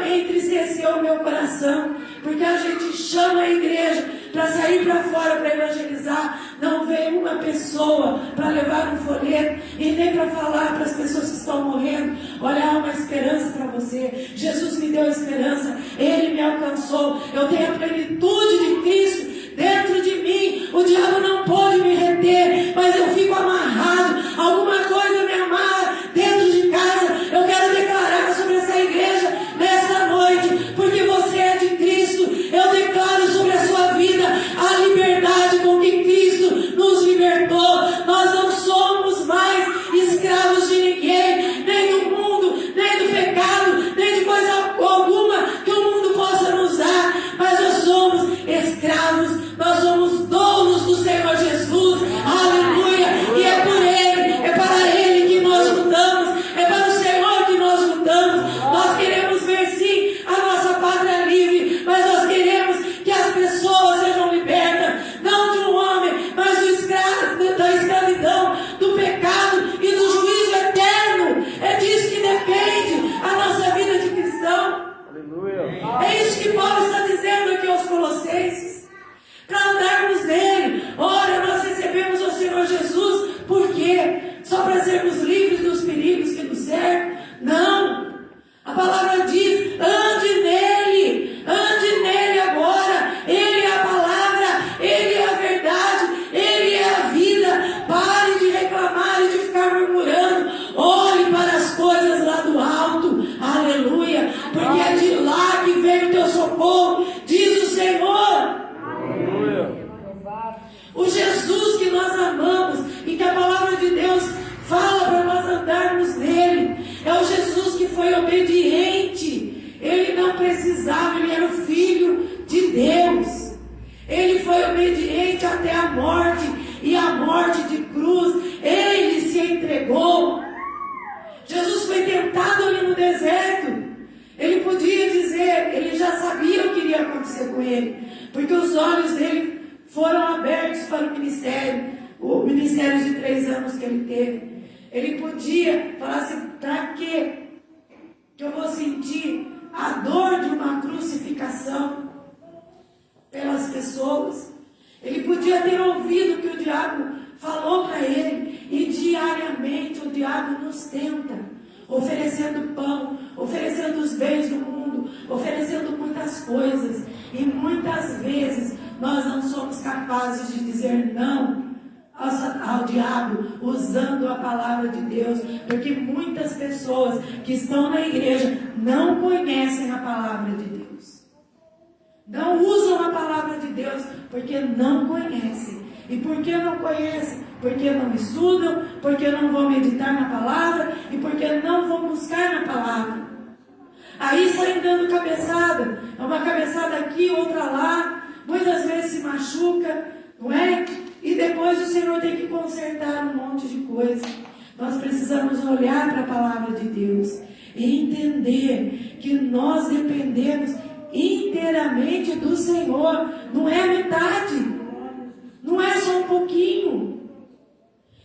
entristeceu o meu coração, porque a gente chama a igreja para sair para fora para evangelizar, não veio uma pessoa para levar um folheto e nem para falar para as pessoas que estão morrendo: olha, há uma esperança para você, Jesus me deu esperança, Ele me alcançou, eu tenho a plenitude de Cristo dentro de mim, o diabo não pode me reter, mas eu fico amarrado, alguma coisa me amarra dentro de casa. Eu quero declarar sobre essa igreja nesta noite, porque você é de Cristo, eu declaro sobre a sua vida a liberdade com que Cristo nos libertou. Nós não somos mais escravos de ninguém, nem do mundo, nem do pecado, nem de coisa alguma que o mundo possa nos dar, mas nós somos escravos, nós somos donos do Senhor Jesus. Aleluia! E é por Ele, é para Ele que nós lutamos, é para o Senhor que nós lutamos. Nós queremos ver sim a nossa pátria livre, mas nós queremos que as pessoas sejam libertas, não de um homem, mas da escravidão, do pecado e do juízo eterno. É disso que depende a nossa vida de cristão. Aleluia! É isso que Paulo está dizendo aqui aos Colossenses, para andarmos nele. Ora, nós recebemos o Senhor Jesus, por quê? Só para sermos livres dos perigos que nos cercam? Não! A palavra diz: ande nele agora. Ele é a palavra, Ele é a verdade, Ele é a vida. Pare de reclamar e de ficar murmurando, olhe para as coisas lá do alto. Aleluia! Porque é de lá que vem o teu socorro, diz o Senhor. O Jesus que nós amamos e que a palavra de Deus fala para nós andarmos nele, é o Jesus que foi obediente. Ele não precisava, ele era o Filho de Deus. Ele foi obediente até a morte, e a morte de cruz. Ele se entregou. Jesus foi tentado ali no deserto. Ele podia dizer, ele já sabia o que iria acontecer com ele, porque os olhos dele foram abertos para o ministério de 3 anos que ele teve. Ele podia falar assim: para quê que eu vou sentir a dor de uma crucificação pelas pessoas? Ele podia ter ouvido o que o diabo falou para ele, e diariamente o diabo nos tenta, oferecendo pão, oferecendo os bens do mundo, oferecendo muitas coisas, e muitas vezes nós não somos capazes de dizer não ao diabo, usando a palavra de Deus, porque muitas pessoas que estão na igreja não conhecem a palavra de Deus, não usam a palavra de Deus, porque não conhecem. E por que não conhecem? Porque não estudam, porque não vão meditar na palavra, e porque não vão buscar na palavra. Aí saem dando cabeçada, uma cabeçada aqui, outra lá, muitas vezes se machuca, não é? e depois o Senhor tem que consertar um monte de coisa. Nós precisamos olhar para a palavra de Deus e entender que nós dependemos inteiramente do Senhor. Não é a metade, não é só um pouquinho.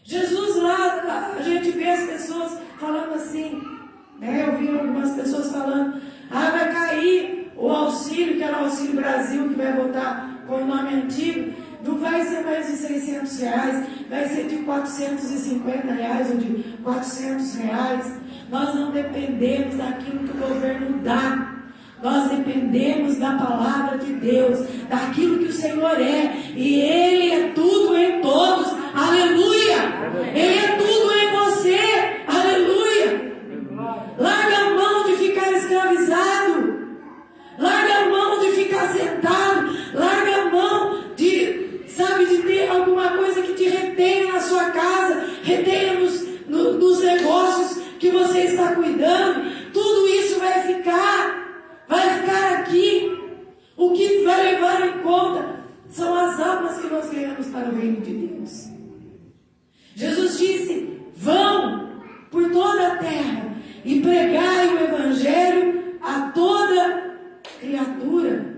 Jesus lá, a gente vê as pessoas falando assim, né? Eu vi algumas pessoas falando, vai cair o auxílio, que era o Auxílio Brasil, que vai voltar com o nome antigo, não vai ser mais de R$600, vai ser de R$450 ou de R$400. Nós não dependemos daquilo que o governo dá. Nós dependemos da palavra de Deus, daquilo que o Senhor é. E Ele é tudo em todos. Aleluia! Ele é tudo em você. Aleluia! Larga a mão de ficar escravizado. Larga a mão de ficar sentado. Larga a mão de ter alguma coisa que te retenha na sua casa, retenha nos negócios que você está cuidando. Tudo isso vai ficar aqui. O que vai levar em conta são as almas que nós ganhamos para o reino de Deus. Jesus disse: vão por toda a terra e pregai o evangelho a toda criatura.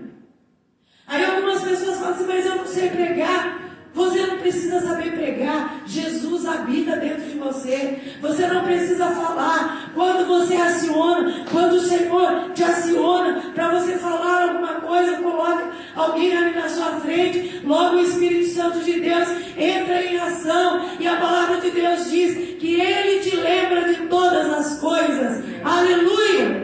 Aí algumas pessoas falam assim, mas eu não sei pregar. Você não precisa saber pregar. Jesus habita dentro de você. Você não precisa falar. Quando você aciona, quando o Senhor te aciona para você falar alguma coisa, coloca alguém ali na sua frente, logo o Espírito Santo de Deus entra em ação. E a palavra de Deus diz que Ele te lembra de todas as coisas. Aleluia!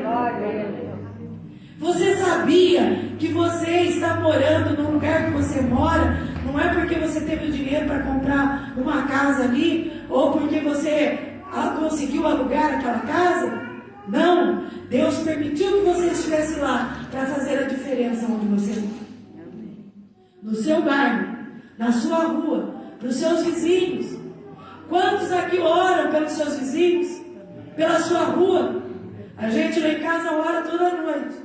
Você sabia que você está morando no lugar que você mora? Não é porque você teve o dinheiro para comprar uma casa ali, ou porque você conseguiu alugar aquela casa. Não, Deus permitiu que você estivesse lá para fazer a diferença onde você mora. No seu bairro, na sua rua, para os seus vizinhos. Quantos aqui oram pelos seus vizinhos? Pela sua rua? A gente lá em casa ora toda noite.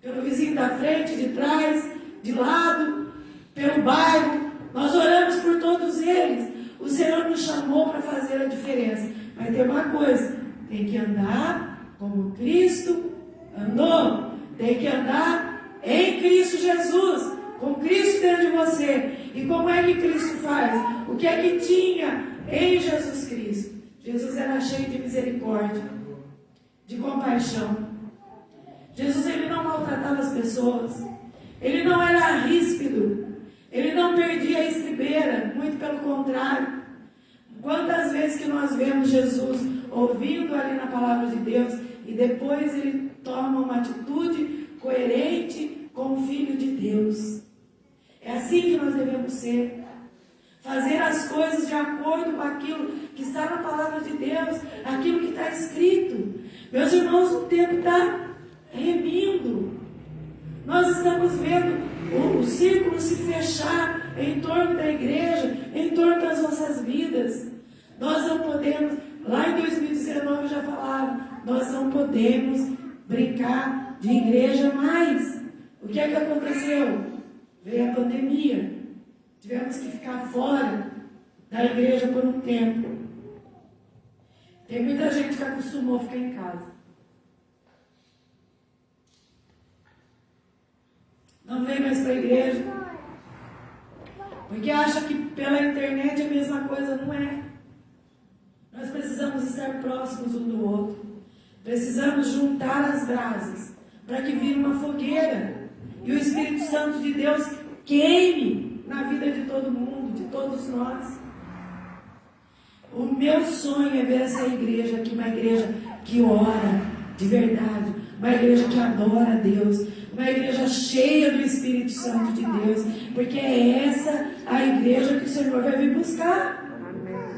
Pelo vizinho da frente, de trás, de lado, pelo bairro. Nós oramos por todos eles. O Senhor nos chamou para fazer a diferença. Mas tem uma coisa: tem que andar como Cristo andou. Tem que andar em Cristo Jesus, com Cristo dentro de você. E como é que Cristo faz? O que é que tinha em Jesus Cristo? Jesus era cheio de misericórdia, de compaixão. Jesus, ele não maltratava as pessoas. Ele não era ríspido. Ele não perdia a estribeira, muito pelo contrário. Quantas vezes que nós vemos Jesus ouvindo ali na palavra de Deus e depois ele toma uma atitude coerente com o Filho de Deus. É assim que nós devemos ser. Fazer as coisas de acordo com aquilo que está na palavra de Deus, aquilo que está escrito. Meus irmãos, o tempo está remindo. Nós estamos vendo o círculo se fechar em torno da igreja, em torno das nossas vidas. Nós não podemos, lá em 2019 eu já falava, nós não podemos brincar de igreja mais. O que é que aconteceu? Veio a pandemia. Tivemos que ficar fora da igreja por um tempo. Tem muita gente que acostumou a ficar em casa. Não vem mais para a igreja, porque acha que pela internet é a mesma coisa. Não é. Nós precisamos estar próximos um do outro. Precisamos juntar as brasas para que vire uma fogueira e o Espírito Santo de Deus queime na vida de todo mundo, de todos nós. O meu sonho é ver essa igreja aqui, uma igreja que ora de verdade, uma igreja que adora a Deus, uma igreja cheia do Espírito Santo de Deus, porque é essa a igreja que o Senhor vai vir buscar.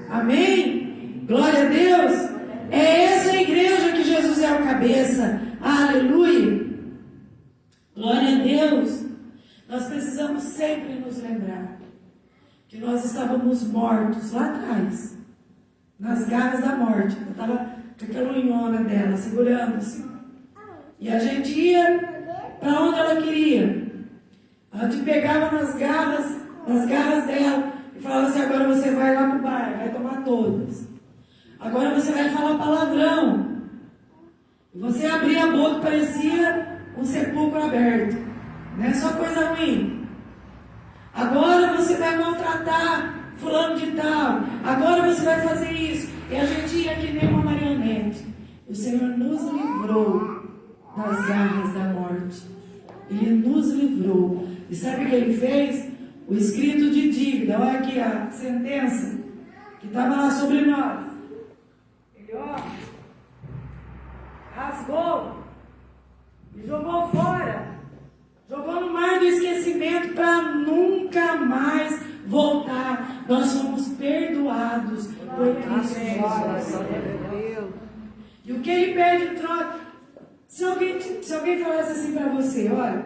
Amém? Glória a Deus. É essa a igreja que Jesus é o cabeça. Aleluia. Glória a Deus. Nós precisamos sempre nos lembrar que nós estávamos mortos lá atrás, nas garras da morte. Eu estava com aquela unhona dela, segurando assim. E a gente ia para onde ela queria. A gente pegava nas garras dela e e falava assim: agora você vai lá pro bar, vai tomar todas. Agora você vai falar palavrão. E você abria a boca, parecia um sepulcro aberto. Não é só coisa ruim. Agora você vai maltratar fulano de tal. Agora você vai fazer isso. E a gente ia que nem uma marionete. O Senhor nos livrou das garras da morte. Ele nos livrou. E sabe o que ele fez? O escrito de dívida. Olha aqui a sentença que estava lá sobre nós. Ele, ó, rasgou e jogou fora. Jogou no mar do esquecimento para nunca mais voltar. Nós somos perdoados por Cristo Jesus. E o que ele pede em troca? Se alguém falasse assim para você: olha,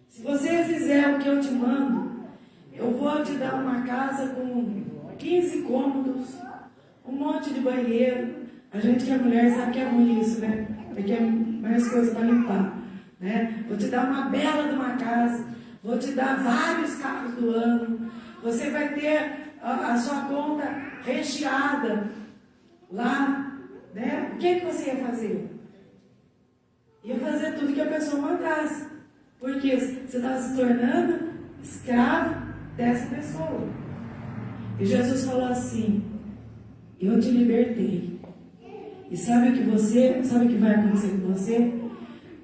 se você fizer o que eu te mando, eu vou te dar uma casa com 15 cômodos, um monte de banheiro. A gente que é mulher sabe que é ruim isso, né? Porque é mais coisa para limpar, né? Vou te dar uma bela de uma casa, vou te dar vários carros do ano, você vai ter a sua conta recheada lá, né? O que você ia fazer? Ia fazer tudo que a pessoa mandasse, porque você estava se tornando escravo dessa pessoa. E Jesus falou assim: eu te libertei. E sabe o que vai acontecer com você?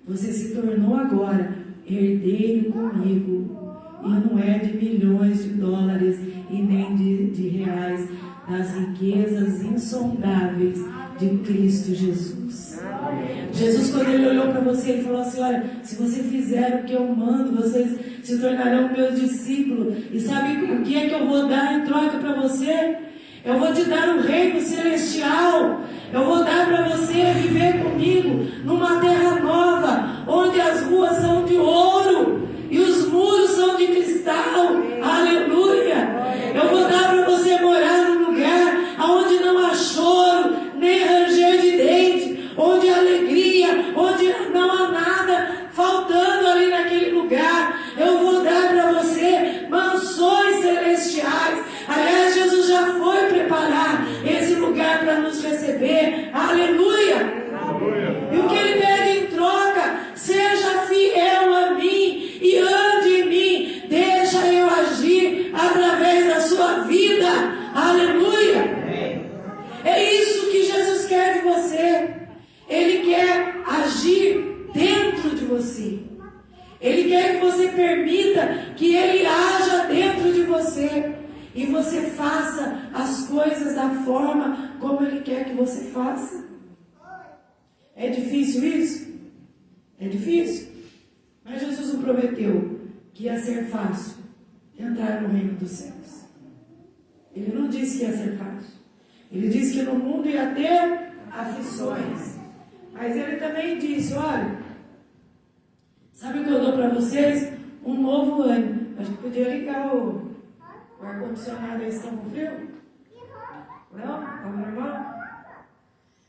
Você se tornou agora herdeiro comigo. E não é de milhões de dólares e nem de reais, das riquezas insondáveis de Cristo Jesus. Jesus, quando ele olhou para você, ele falou assim: olha, se você fizer o que eu mando, vocês se tornarão meus discípulos. E sabe o que é que eu vou dar em troca para você? Eu vou te dar um reino celestial. Eu vou dar para você viver comigo numa terra nova, onde as ruas são de ouro e os muros são de cristal. Aleluia! Eu vou dar para você morar num lugar onde não há choro, nem ranger de dente, onde há alegria, onde não há nada faltando ali naquele lugar. Eu vou dar para você mansões celestiais. Aliás, Jesus já foi preparar esse lugar para nos receber. Aleluia! E o que ele pede em troca? Seja fiel a mim e ande em mim. Deixa eu agir através da sua vida. Aleluia! É isso que Jesus quer de você. Ele quer agir dentro de você. Ele quer que você permita que Ele haja dentro de você. E você faça as coisas da forma como Ele quer que você faça. É difícil isso? É difícil? Mas Jesus não prometeu que ia ser fácil entrar no reino dos céus. Ele não disse que ia ser fácil. Ele disse que no mundo ia ter aflições. Mas Ele também disse: olha, sabe o que eu dou para vocês? Um novo ânimo. Acho que podia ligar o ar-condicionado. Eles estão com frio? Não? Está normal?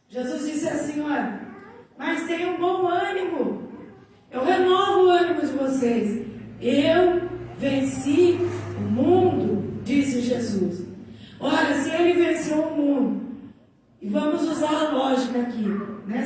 Jesus disse assim: olha, mas tenham um bom ânimo. Eu renovo o ânimo de vocês. Eu venci o mundo, disse Jesus. Olha, se Ele venceu o mundo, e vamos usar a lógica aqui, né?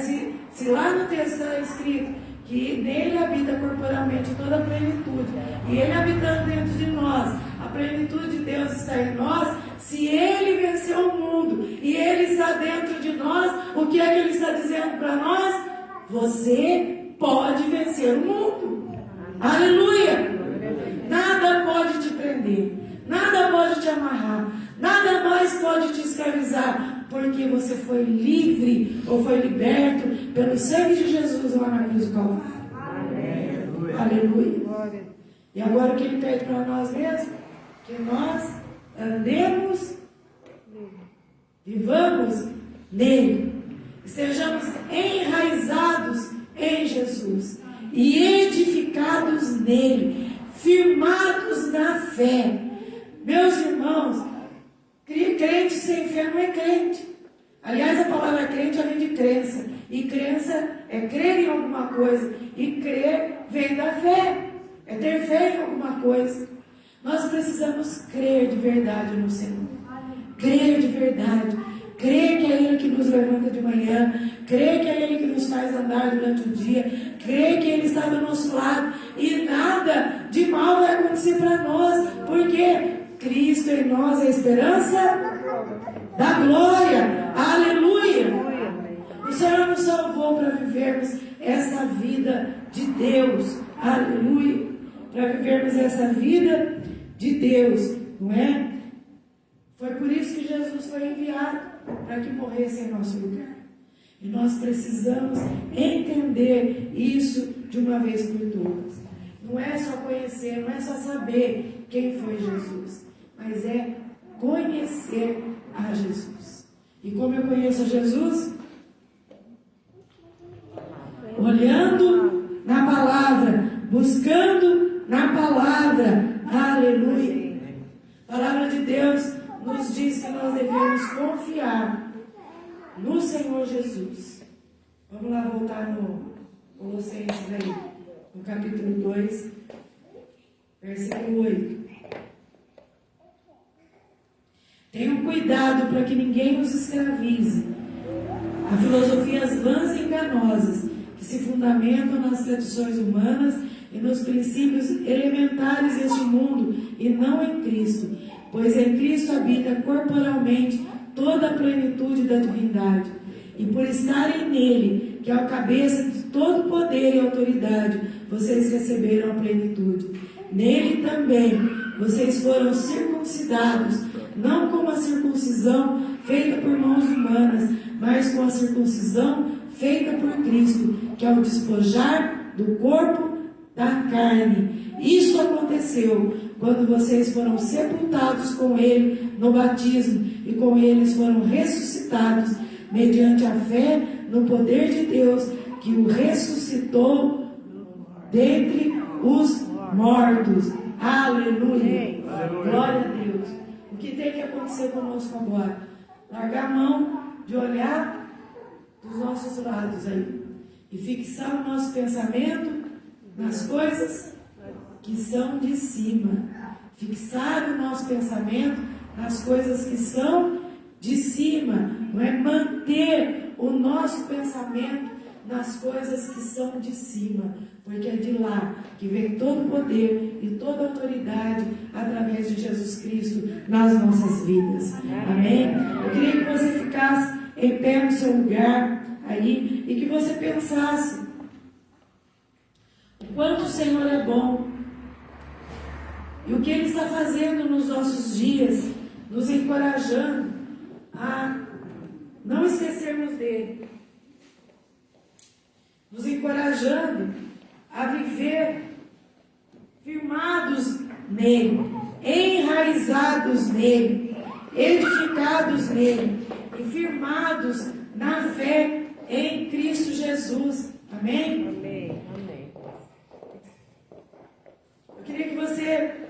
Se lá no texto está escrito que nele habita corporalmente toda a plenitude, e Ele habitando dentro de nós, a plenitude de Deus está em nós. Se Ele venceu o mundo e Ele está dentro de nós, o que é que Ele está dizendo para nós? Você pode vencer o mundo. Aleluia! Nada pode te prender, nada pode te amarrar, nada mais pode te escravizar, porque você foi livre ou foi liberto pelo sangue de Jesus lá na cruz do Calvário. Aleluia! E agora o que Ele pede para nós mesmos? Que nós andemos, vivamos nele, estejamos enraizados em Jesus e edificados nele, firmados na fé. Meus irmãos, crente sem fé não é crente. Aliás, a palavra crente vem de crença, e crença é crer em alguma coisa, e crer vem da fé, é ter fé em alguma coisa. Nós precisamos crer de verdade no Senhor. Crer de verdade. Crer que é Ele que nos levanta de manhã. Crer que é Ele que nos faz andar durante o dia. Crer que Ele está do nosso lado. E nada de mal vai acontecer para nós. Porque Cristo em nós é a esperança da glória. Aleluia. O Senhor nos salvou para vivermos essa vida de Deus. Aleluia. Para vivermos essa vida de Deus. Não é? Foi por isso que Jesus foi enviado, para que morresse em nosso lugar. E nós precisamos entender isso de uma vez por todas. Não é só conhecer, não é só saber quem foi Jesus, mas é conhecer a Jesus. E como eu conheço a Jesus? Olhando na palavra, buscando na palavra. Aleluia. A palavra de Deus nos diz que nós devemos confiar no Senhor Jesus. Vamos lá voltar no Colossenses aí, no capítulo 2, versículo 8. Tenham cuidado para que ninguém os escravize a filosofias vãs e enganosas que se fundamentam nas tradições humanas e nos princípios elementares deste mundo e não em Cristo. Pois em Cristo habita corporalmente toda a plenitude da divindade. E por estarem nele, que é a cabeça de todo poder e autoridade, vocês receberam a plenitude. Nele também vocês foram circuncidados, não com a circuncisão feita por mãos humanas, mas com a circuncisão feita por Cristo, que é o despojar do corpo da carne. Isso aconteceu quando vocês foram sepultados com Ele no batismo e com eles foram ressuscitados mediante a fé no poder de Deus que o ressuscitou dentre os mortos. Aleluia! Glória a Deus! O que tem que acontecer conosco agora? Largar a mão de olhar dos nossos lados aí e fixar o nosso pensamento nas coisas que são de cima. Fixar o nosso pensamento nas coisas que são de cima. Não é manter o nosso pensamento nas coisas que são de cima. Porque é de lá que vem todo o poder e toda a autoridade através de Jesus Cristo nas nossas vidas. Amém? Eu queria que você ficasse em pé no seu lugar aí e que você pensasse o quanto o Senhor é bom. E o que Ele está fazendo nos nossos dias, nos encorajando a não esquecermos dEle, nos encorajando a viver firmados nele, enraizados nele, edificados nele e firmados na fé em Cristo Jesus. Amém? Amém. Amém. Eu queria que você